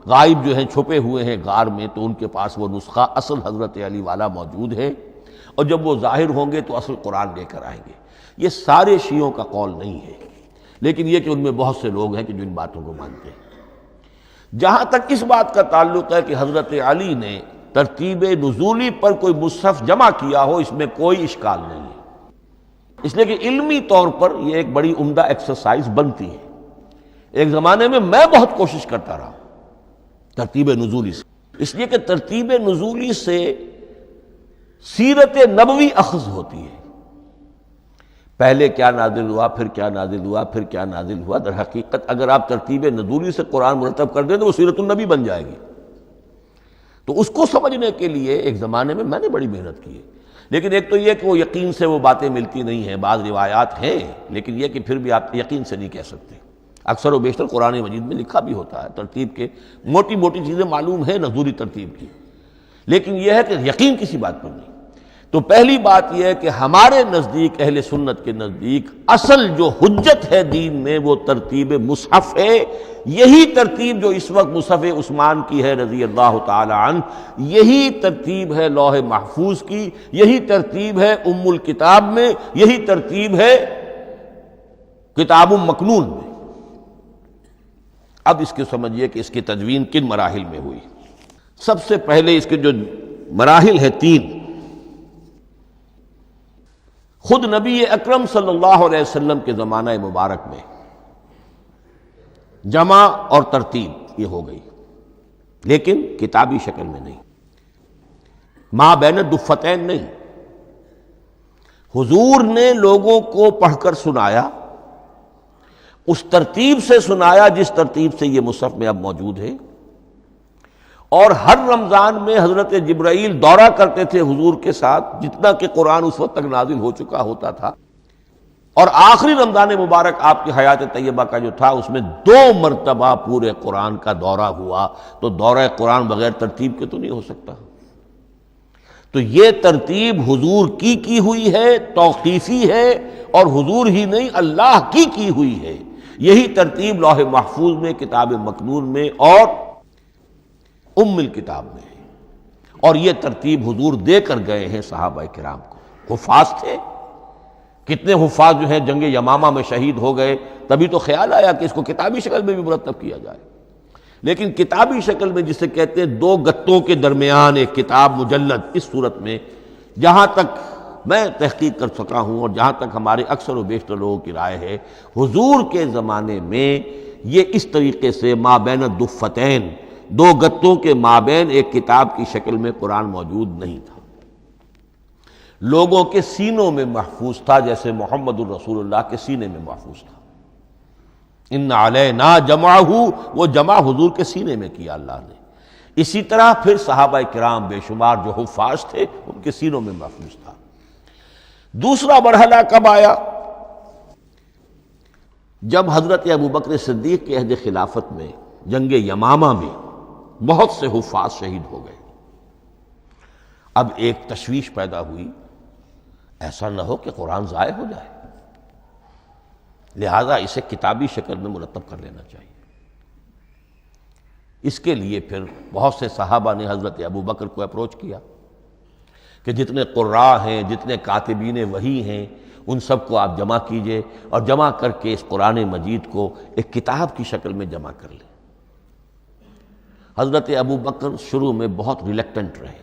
غائب جو ہیں چھپے ہوئے ہیں غار میں، تو ان کے پاس وہ نسخہ اصل حضرت علی والا موجود ہے، اور جب وہ ظاہر ہوں گے تو اصل قرآن لے کر آئیں گے۔ یہ سارے شیعوں کا قول نہیں ہے، لیکن یہ کہ ان میں بہت سے لوگ ہیں کہ جو ان باتوں کو مانتے ہیں۔ جہاں تک اس بات کا تعلق ہے کہ حضرت علی نے ترتیب نزولی پر کوئی مصحف جمع کیا ہو، اس میں کوئی اشکال نہیں ہے، اس لیے کہ علمی طور پر یہ ایک بڑی عمدہ ایکسرسائز بنتی ہے۔ ایک زمانے میں بہت کوشش کرتا رہا ترتیب نزولی سے، اس لیے کہ ترتیب نزولی سے سیرت نبوی اخذ ہوتی ہے، پہلے کیا نازل ہوا، پھر کیا نازل ہوا، پھر کیا نازل ہوا۔ در حقیقت اگر آپ ترتیب نزولی سے قرآن مرتب کر دیں تو وہ سیرت النبی بن جائے گی۔ تو اس کو سمجھنے کے لیے ایک زمانے میں نے بڑی محنت کی ہے، لیکن ایک تو یہ کہ وہ یقین سے وہ باتیں ملتی نہیں ہیں، بعض روایات ہیں، لیکن یہ کہ پھر بھی آپ یقین سے نہیں کہہ سکتے۔ اکثر و بیشتر قرآن مجید میں لکھا بھی ہوتا ہے ترتیب کے موٹی موٹی چیزیں معلوم ہیں نزولی ترتیب کی، لیکن یہ ہے کہ یقین کسی بات پر نہیں۔ تو پہلی بات یہ ہے کہ ہمارے نزدیک، اہل سنت کے نزدیک، اصل جو حجت ہے دین میں وہ ترتیب مصحف ہے۔ یہی ترتیب جو اس وقت مصحف عثمان کی ہے رضی اللہ تعالی عنہ، یہی ترتیب ہے لوح محفوظ کی، یہی ترتیب ہے ام الکتاب میں، یہی ترتیب ہے کتاب مکنون میں۔ اب اس کو سمجھیے کہ اس کی تدوین کن مراحل میں ہوئی۔ سب سے پہلے اس کے جو مراحل ہیں 3، خود نبی اکرم صلی اللہ علیہ وسلم کے زمانہ مبارک میں جمع اور ترتیب یہ ہو گئی، لیکن کتابی شکل میں نہیں، ما بین الدفتین نہیں۔ حضور نے لوگوں کو پڑھ کر سنایا، اس ترتیب سے سنایا جس ترتیب سے یہ مصحف میں اب موجود ہے، اور ہر رمضان میں حضرت جبرائیل دورہ کرتے تھے حضور کے ساتھ، جتنا کہ قرآن اس وقت تک نازل ہو چکا ہوتا تھا، اور آخری رمضان مبارک آپ کی حیات طیبہ کا جو تھا اس میں 2 مرتبہ پورے قرآن کا دورہ ہوا۔ تو دورہ قرآن بغیر ترتیب کے تو نہیں ہو سکتا۔ تو یہ ترتیب حضور کی ہوئی ہے، توقیفی ہے، اور حضور ہی نہیں اللہ کی ہوئی ہے۔ یہی ترتیب لوح محفوظ میں، کتاب مکنون میں اور ام الکتاب میں ہے، اور یہ ترتیب حضور دے کر گئے ہیں صحابہ کرام کو۔ حفاظ تھے، کتنے حفاظ جو ہیں جنگ یمامہ میں شہید ہو گئے، تبھی تو خیال آیا کہ اس کو کتابی شکل میں بھی مرتب کیا جائے۔ لیکن کتابی شکل میں جسے کہتے ہیں دو گتوں کے درمیان ایک کتاب مجلد، اس صورت میں جہاں تک میں تحقیق کر سکا ہوں اور جہاں تک ہمارے اکثر و بیشتر لوگوں کی رائے ہے، حضور کے زمانے میں یہ اس طریقے سے مابین الدفتین، دو گتوں کے مابین ایک کتاب کی شکل میں قرآن موجود نہیں تھا۔ لوگوں کے سینوں میں محفوظ تھا، جیسے محمد الرسول اللہ کے سینے میں محفوظ تھا۔ ان علینا جمعہ، وہ جمع حضور کے سینے میں کیا اللہ نے۔ اسی طرح پھر صحابہ کرام بے شمار جو حفاظ تھے ان کے سینوں میں محفوظ تھا۔ دوسرا مرحلہ کب آیا؟ جب حضرت ابوبکر صدیق کے عہد خلافت میں جنگ یمامہ میں بہت سے حفاظ شہید ہو گئے۔ اب ایک تشویش پیدا ہوئی، ایسا نہ ہو کہ قرآن ضائع ہو جائے، لہذا اسے کتابی شکل میں مرتب کر لینا چاہیے۔ اس کے لیے پھر بہت سے صحابہ نے حضرت ابوبکر کو اپروچ کیا کہ جتنے قراء ہیں، جتنے کاتبین وحی ہیں، ان سب کو آپ جمع کیجئے اور جمع کر کے اس قرآن مجید کو ایک کتاب کی شکل میں جمع کر لیں۔ حضرت ابوبکر شروع میں بہت ریلیکٹنٹ رہے،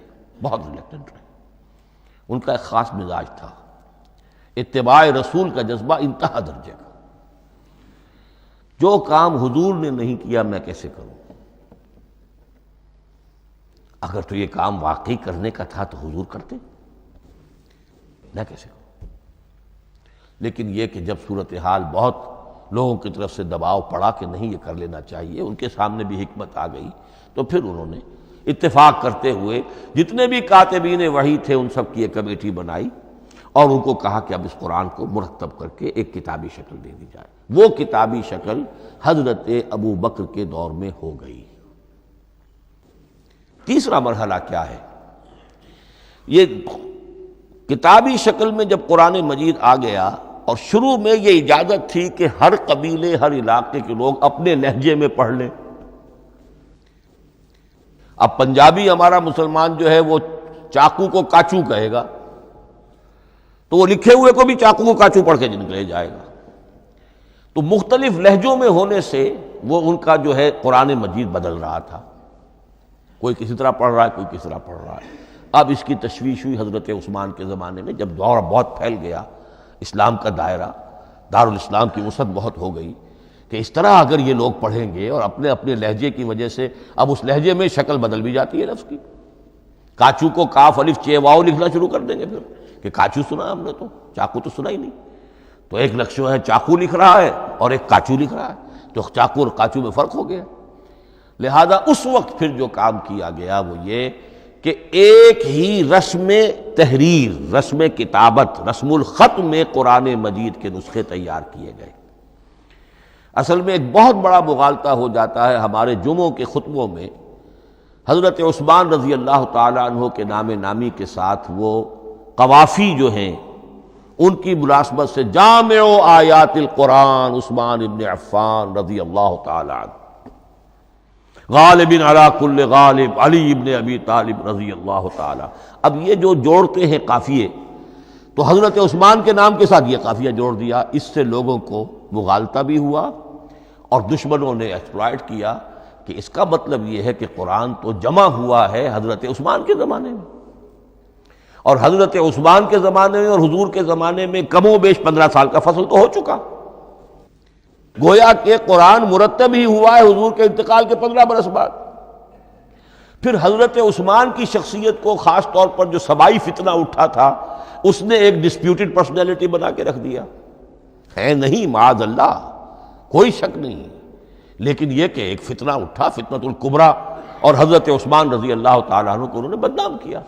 ان کا ایک خاص مزاج تھا، اتباع رسول کا جذبہ انتہا درجے کا۔ جو کام حضور نے نہیں کیا میں کیسے کروں؟ اگر تو یہ کام واقعی کرنے کا تھا تو حضور کرتے، میں کیسے کروں؟ لیکن یہ کہ جب صورتحال بہت لوگوں کی طرف سے دباؤ پڑا کہ نہیں یہ کر لینا چاہیے، ان کے سامنے بھی حکمت آ گئی، تو پھر انہوں نے اتفاق کرتے ہوئے جتنے بھی کاتبین وحی تھے ان سب کی ایک کمیٹی بنائی اور ان کو کہا کہ اب اس قرآن کو مرتب کر کے ایک کتابی شکل دے دی جائے۔ وہ کتابی شکل حضرت ابوبکر کے دور میں ہو گئی۔ تیسرا مرحلہ کیا ہے؟ یہ کتابی شکل میں جب قرآن مجید آ گیا، اور شروع میں یہ اجازت تھی کہ ہر قبیلے، ہر علاقے کے لوگ اپنے لہجے میں پڑھ لیں۔ اب پنجابی ہمارا مسلمان جو ہے وہ چاقو کو کاچو کہے گا، تو وہ لکھے ہوئے کو بھی چاقو کو کاچو پڑھ کے نکلے جائے گا۔ تو مختلف لہجوں میں ہونے سے وہ ان کا جو ہے قرآن مجید بدل رہا تھا، کوئی کسی طرح پڑھ رہا ہے، کوئی کس طرح پڑھ رہا ہے۔ اب اس کی تشویش ہوئی حضرت عثمان کے زمانے میں، جب دور بہت پھیل گیا، اسلام کا دائرہ، دارالاسلام کی وسعت بہت ہو گئی، کہ اس طرح اگر یہ لوگ پڑھیں گے اور اپنے اپنے لہجے کی وجہ سے اب اس لہجے میں شکل بدل بھی جاتی ہے لفظ کی۔ کاچو کو کاف الف چے واو لکھنا شروع کر دیں گے پھر کہ کاچو سنا ہم نے، تو چاقو تو سنا ہی نہیں۔ تو ایک لکشو ہے چاقو لکھ رہا ہے اور ایک کاچو لکھ رہا ہے، تو چاقو اور کاچو میں فرق ہو گیا۔ لہذا اس وقت پھر جو کام کیا گیا وہ یہ کہ ایک ہی رسم تحریر، رسم کتابت، رسم الخط میں قرآن مجید کے نسخے تیار کیے گئے۔ اصل میں ایک بہت بڑا مغالطہ ہو جاتا ہے ہمارے جمعوں کے خطبوں میں، حضرت عثمان رضی اللہ تعالیٰ عنہ کے نام نامی کے ساتھ وہ قوافی جو ہیں ان کی مناسبت سے جامع آیات القرآن عثمان ابن عفان رضی اللہ تعالیٰ عنہ، غالب علی کل غالب علی ابن ابی طالب رضی اللہ تعالیٰ۔ اب یہ جو جوڑتے ہیں قافیے، تو حضرت عثمان کے نام کے ساتھ یہ قافیہ جوڑ دیا، اس سے لوگوں کو مغالطہ بھی ہوا اور دشمنوں نے ایکسپلائٹ کیا کہ اس کا مطلب یہ ہے کہ قرآن تو جمع ہوا ہے حضرت عثمان کے زمانے میں، اور حضرت عثمان کے زمانے میں اور حضور کے زمانے میں کم و بیش 15 سال کا فصل تو ہو چکا، گویا کہ قرآن مرتب ہی ہوا ہے حضور کے انتقال کے 15 برس بعد۔ پھر حضرت عثمان کی شخصیت کو خاص طور پر جو سبائی فتنہ اٹھا تھا، اس نے ایک ڈسپیوٹڈ پرسنالٹی بنا کے رکھ دیا ہے، نہیں معاذ اللہ، کوئی شک نہیں، لیکن یہ کہ ایک فتنہ اٹھا، فتنۃ الکبریٰ، اور حضرت عثمان رضی اللہ تعالیٰ عنہ کو انہوں نے بدنام کیا،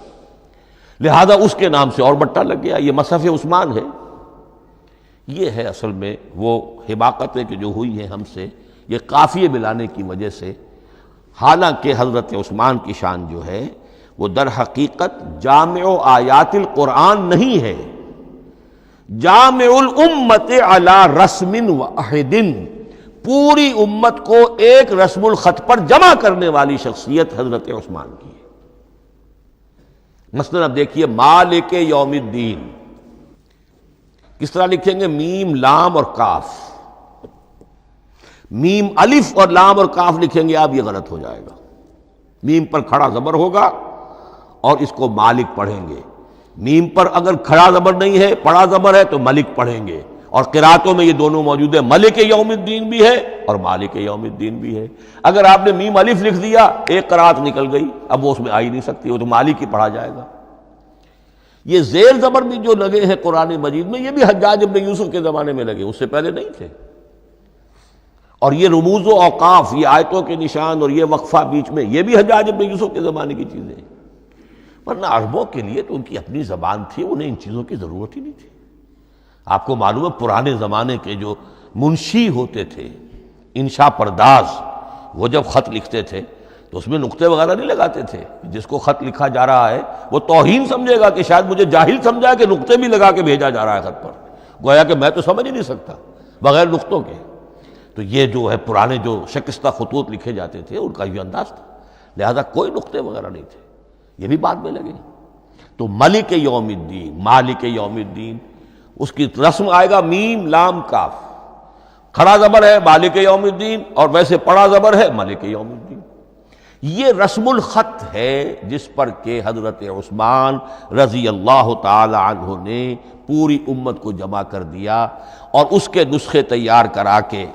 لہذا اس کے نام سے اور بٹا لگ گیا، یہ مصحف عثمان ہے۔ یہ ہے اصل میں وہ حماقتیں کہ جو ہوئی ہیں ہم سے، یہ قافیے ملانے کی وجہ سے، حالانکہ حضرت عثمان کی شان جو ہے وہ در حقیقت جامع آیات القرآن نہیں ہے، جامع الامت علی رسم واحد، پوری امت کو ایک رسم الخط پر جمع کرنے والی شخصیت حضرت عثمان کی ہے۔ مثلا اب دیکھیے مالک یوم الدین کس طرح لکھیں گے؟ میم لام اور کاف، میم الف اور لام اور کاف لکھیں گے آپ، یہ غلط ہو جائے گا۔ میم پر کھڑا زبر ہوگا اور اس کو مالک پڑھیں گے، میم پر اگر کھڑا زبر نہیں ہے پڑا زبر ہے تو ملک پڑھیں گے، اور قراتوں میں یہ دونوں موجود ہے، ملک یوم الدین بھی ہے اور مالک یوم الدین بھی ہے۔ اگر آپ نے میم الف لکھ دیا ایک قرات نکل گئی، اب وہ اس میں آ ہی نہیں سکتی، وہ تو مالک ہی پڑھا جائے گا۔ یہ زیر زبر بھی جو لگے ہیں قرآن مجید میں، یہ بھی حجاج ابن یوسف کے زمانے میں لگے، اس سے پہلے نہیں تھے۔ اور یہ رموز و اوقاف، یہ آیتوں کے نشان اور یہ وقفہ بیچ میں، یہ بھی حجاج ابن یوسف کے زمانے کی چیزیں ہیں، ورنہ عربوں کے لیے تو ان کی اپنی زبان تھی، انہیں ان چیزوں کی ضرورت ہی نہیں تھی۔ آپ کو معلوم ہے پرانے زمانے کے جو منشی ہوتے تھے، انشاء پرداز، وہ جب خط لکھتے تھے تو اس میں نقطے وغیرہ نہیں لگاتے تھے۔ جس کو خط لکھا جا رہا ہے وہ توہین سمجھے گا کہ شاید مجھے جاہل سمجھا کہ نقطے بھی لگا کے بھیجا جا رہا ہے خط پر، گویا کہ میں تو سمجھ ہی نہیں سکتا بغیر نقطوں کے۔ تو یہ جو ہے پرانے جو شکستہ خطوط لکھے جاتے تھے ان کا یہ انداز تھا، لہذا کوئی نقطے وغیرہ نہیں تھے، یہ بھی بعد میں لگے۔ تو ملک یوم الدین، مالک یوم الدین، اس کی رسم آئے گا میم لام کاف، کھڑا زبر ہے مالک یوم الدین اور ویسے پڑا زبر ہے ملک یوم الدین۔ یہ رسم الخط ہے جس پر کہ حضرت عثمان رضی اللہ تعالی عنہ نے پوری امت کو جمع کر دیا، اور اس کے نسخے تیار کرا کے،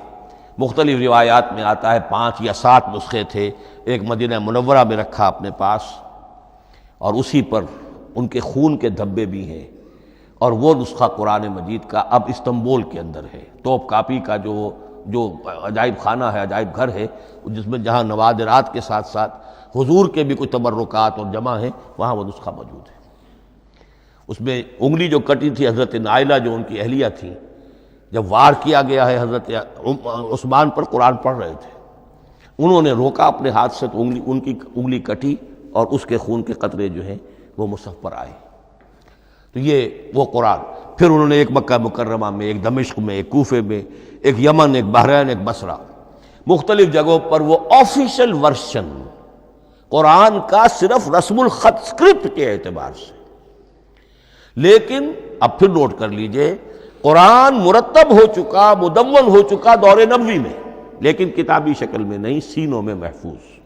مختلف روایات میں آتا ہے 5 یا 7 نسخے تھے، ایک مدینہ منورہ میں رکھا اپنے پاس، اور اسی پر ان کے خون کے دھبے بھی ہیں، اور وہ نسخہ قرآن مجید کا اب استنبول کے اندر ہے، توپ کاپی کا جو عجائب خانہ ہے، عجائب گھر ہے، جس میں جہاں نوادرات کے ساتھ ساتھ حضور کے بھی کچھ تبرکات اور جمع ہیں، وہاں وہ نسخہ موجود ہے۔ اس میں انگلی جو کٹی تھی حضرت نائلہ جو ان کی اہلیہ تھی، جب وار کیا گیا ہے حضرت عثمان پر، قرآن پڑھ رہے تھے، انہوں نے روکا اپنے ہاتھ سے تو ان کی انگلی کٹی اور اس کے خون کے قطرے جو ہیں وہ مصحف پر آئے۔ تو یہ وہ قرآن، پھر انہوں نے ایک مکہ مکرمہ میں، ایک دمشق میں، ایک کوفے میں، ایک یمن، ایک بحرین، ایک بصرہ، مختلف جگہوں پر وہ آفیشل ورشن قرآن کا صرف رسم الخط اسکرپٹ کے اعتبار سے۔ لیکن اب پھر نوٹ کر لیجئے، قرآن مرتب ہو چکا، مدون ہو چکا دور نبوی میں، لیکن کتابی شکل میں نہیں، سینوں میں محفوظ۔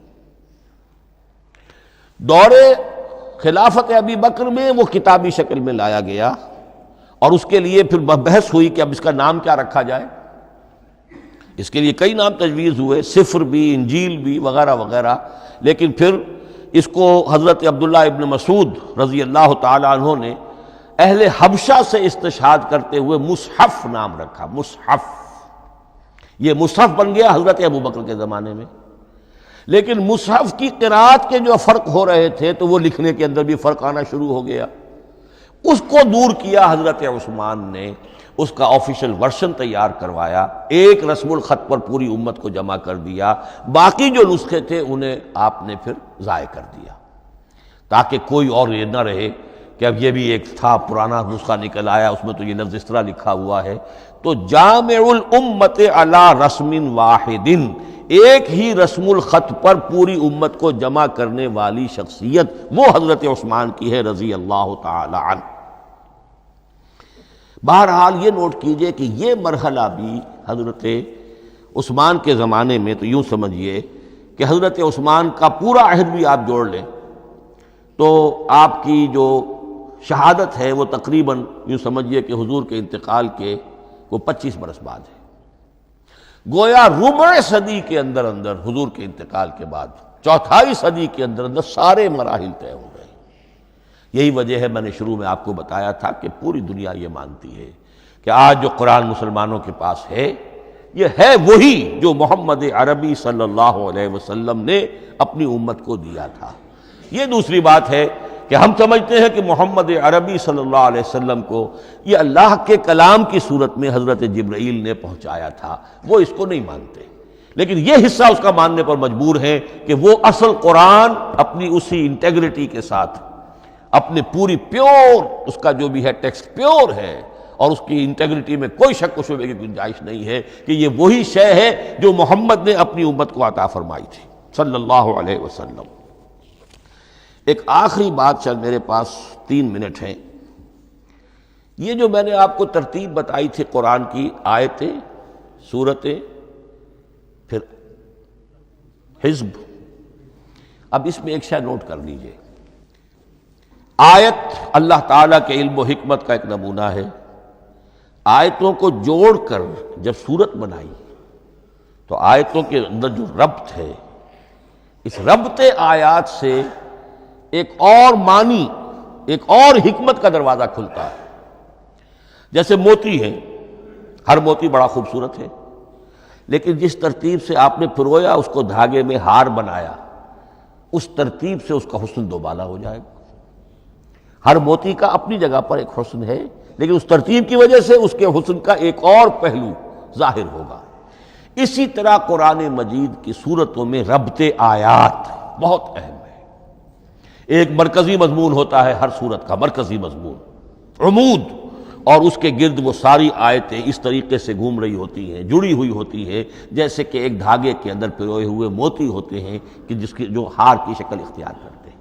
دور خلافت ابی بکر میں وہ کتابی شکل میں لایا گیا، اور اس کے لیے پھر بحث ہوئی کہ اب اس کا نام کیا رکھا جائے۔ اس کے لیے کئی نام تجویز ہوئے، سفر بھی، انجیل بھی، وغیرہ وغیرہ، لیکن پھر اس کو حضرت عبداللہ ابن مسعود رضی اللہ تعالی عنہ نے اہل حبشہ سے استشہاد کرتے ہوئے مصحف نام رکھا۔ مصحف، یہ مصحف بن گیا حضرت ابو بکر کے زمانے میں، لیکن مصحف کی قرات کے جو فرق ہو رہے تھے تو وہ لکھنے کے اندر بھی فرق آنا شروع ہو گیا، اس کو دور کیا حضرت عثمان نے، اس کا آفیشل ورشن تیار کروایا، ایک رسم الخط پر پوری امت کو جمع کر دیا، باقی جو نسخے تھے انہیں آپ نے پھر ضائع کر دیا، تاکہ کوئی اور یہ نہ رہے کہ اب یہ بھی ایک تھا پرانا نسخہ نکل آیا، اس میں تو یہ لفظ اس طرح لکھا ہوا ہے۔ تو جامع الامت علی رسم واحد، ایک ہی رسم الخط پر پوری امت کو جمع کرنے والی شخصیت وہ حضرت عثمان کی ہے رضی اللہ تعالی عنہ۔ بہرحال یہ نوٹ کیجئے کہ یہ مرحلہ بھی حضرت عثمان کے زمانے میں، تو یوں سمجھیے کہ حضرت عثمان کا پورا عہد بھی آپ جوڑ لیں تو آپ کی جو شہادت ہے وہ تقریباً یوں سمجھیے کہ حضور کے انتقال کے وہ 25 برس بعد ہے، گویا ربع صدی کے اندر اندر حضور کے انتقال کے بعد، چوتھائی صدی کے اندر اندر سارے مراحل طے ہو گئے۔ یہی وجہ ہے میں نے شروع میں آپ کو بتایا تھا کہ پوری دنیا یہ مانتی ہے کہ آج جو قرآن مسلمانوں کے پاس ہے یہ ہے وہی جو محمد عربی صلی اللہ علیہ وسلم نے اپنی امت کو دیا تھا۔ یہ دوسری بات ہے کہ ہم سمجھتے ہیں کہ محمد عربی صلی اللہ علیہ وسلم کو یہ اللہ کے کلام کی صورت میں حضرت جبرائیل نے پہنچایا تھا، وہ اس کو نہیں مانتے، لیکن یہ حصہ اس کا ماننے پر مجبور ہیں کہ وہ اصل قرآن اپنی اسی انٹیگریٹی کے ساتھ، اپنے پوری پیور، اس کا جو بھی ہے ٹیکسٹ پیور ہے، اور اس کی انٹیگریٹی میں کوئی شک و شبہ کی گنجائش نہیں ہے کہ یہ وہی شے ہے جو محمد نے اپنی امت کو عطا فرمائی تھی صلی اللہ علیہ وسلم۔ ایک آخری بات، چل میرے پاس 3 منٹ ہیں، یہ جو میں نے آپ کو ترتیب بتائی تھی قرآن کی، آیتیں، سورتیں، پھر حزب، اب اس میں ایک شے نوٹ کر لیجئے۔ آیت اللہ تعالیٰ کے علم و حکمت کا ایک نمونہ ہے۔ آیتوں کو جوڑ کر جب سورت بنائی تو آیتوں کے اندر جو ربط ہے، اس ربط آیات سے ایک اور معنی، ایک اور حکمت کا دروازہ کھلتا ہے۔ جیسے موتی ہے، ہر موتی بڑا خوبصورت ہے، لیکن جس ترتیب سے آپ نے پرویا، اس کو دھاگے میں ہار بنایا، اس ترتیب سے اس کا حسن دوبالا ہو جائے گا۔ ہر موتی کا اپنی جگہ پر ایک حسن ہے، لیکن اس ترتیب کی وجہ سے اس کے حسن کا ایک اور پہلو ظاہر ہوگا۔ اسی طرح قرآن مجید کی صورتوں میں ربط آیات بہت اہم ہے۔ ایک مرکزی مضمون ہوتا ہے ہر صورت کا، مرکزی مضمون، عمود، اور اس کے گرد وہ ساری آیتیں اس طریقے سے گھوم رہی ہوتی ہیں، جڑی ہوئی ہوتی ہیں، جیسے کہ ایک دھاگے کے اندر پروئے ہوئے موتی ہوتے ہیں کہ جس کی جو ہار کی شکل اختیار کرتے ہیں۔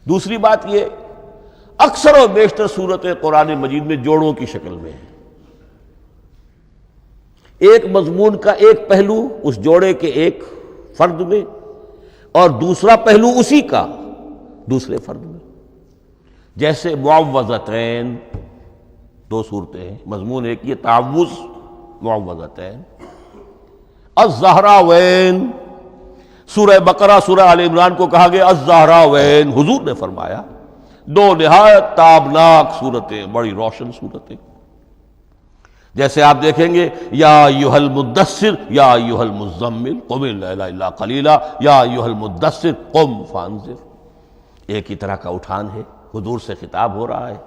دوسری بات یہ، اکثر و بیشتر صورتیں قرآن مجید میں جوڑوں کی شکل میں ہیں۔ ایک مضمون کا ایک پہلو اس جوڑے کے ایک فرد میں، اور دوسرا پہلو اسی کا دوسرے فرد میں۔ جیسے معوذتین، 2 صورتیں ہیں، مضمون ایک یہ تعوذ، معوذتین۔ الزہراوین، سورہ بقرہ، سورہ آل عمران کو کہا گیا الزہراوین، حضور نے فرمایا 2 نہایت تابناک صورتیں، بڑی روشن صورتیں۔ جیسے آپ دیکھیں گے یا ایھا المدثر یا ایھا المزمل قم اللیل الا قلیلا یا ایھا المدثر قم فانذر، ایک ہی طرح کا اٹھان ہے، حضور سے خطاب ہو رہا ہے۔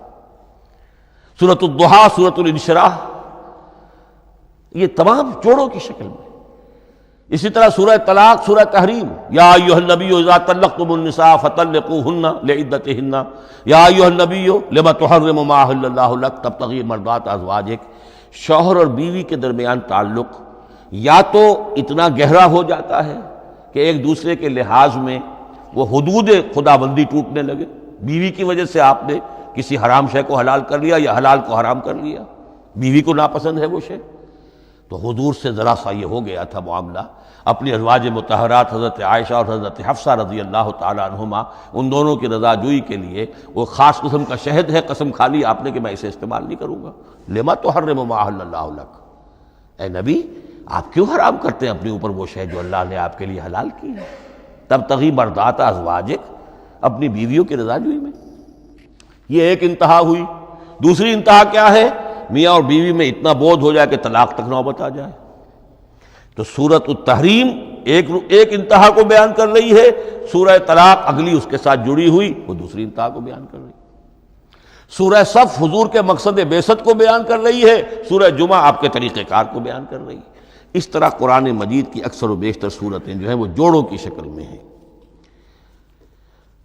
سورۃ الضحیٰ، سورۃ الانشراح، یہ تمام جوڑوں کی شکل میں۔ اسی طرح سورہ طلاق، سورہ تحریم، یا ایھا النبی اذا طلقتم النساء فطلقوہن لعدتہن یا ایھا النبی لم تحرم ما احل اللہ لک تبتغی مرضات ازواجک۔ شوہر اور بیوی کے درمیان تعلق یا تو اتنا گہرا ہو جاتا ہے کہ ایک دوسرے کے لحاظ میں وہ حدود خدابندی ٹوٹنے لگے، بیوی کی وجہ سے آپ نے کسی حرام شے کو حلال کر لیا یا حلال کو حرام کر لیا، بیوی کو ناپسند ہے وہ شے، تو حضور سے ذرا سا یہ ہو گیا تھا معاملہ۔ اپنی ازواج مطہرات حضرت عائشہ اور حضرت حفصہ رضی اللہ تعالیٰ عنہما، ان دونوں کی رضا جوئی کے لیے وہ خاص قسم کا شہد ہے، قسم کھا لی آپ نے کہ میں اسے استعمال نہیں کروں گا۔ لما تحرم ما احل اللہ لک، اے نبی آپ کیوں حرام کرتے ہیں اپنے اوپر وہ شے جو اللہ نے آپ کے لیے حلال کی ہے؟ تبتغی مرضات ازواجک، اپنی بیویوں کی رضا جوئی میں۔ یہ ایک انتہا ہوئی۔ دوسری انتہا کیا ہے؟ میاں اور بیوی میں اتنا بودھ ہو جائے کہ طلاق تک نوبت آ جائے۔ تو سورۃ التحریم ایک انتہا کو بیان کر رہی ہے، سورہ طلاق اگلی اس کے ساتھ جڑی ہوئی وہ دوسری انتہا کو بیان کر رہی ہے۔ سورہ صف حضور کے مقصد بعثت کو بیان کر رہی ہے، سورہ جمعہ آپ کے طریقہ کار کو بیان کر رہی ہے۔ اس طرح قرآن مجید کی اکثر و بیشتر صورتیں جو ہیں وہ جوڑوں کی شکل میں ہیں۔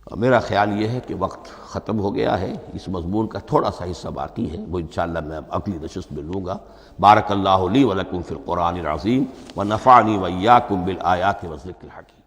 میرا خیال یہ ہے کہ وقت ختم ہو گیا ہے، اس مضمون کا تھوڑا سا حصہ باقی ہے، وہ انشاءاللہ میں اگلی نشست میں لوں گا۔ بارک اللہ لی ولکم فی القرآن العظیم ونفعنی وإیاکم بالآیات والذکر الحکیم۔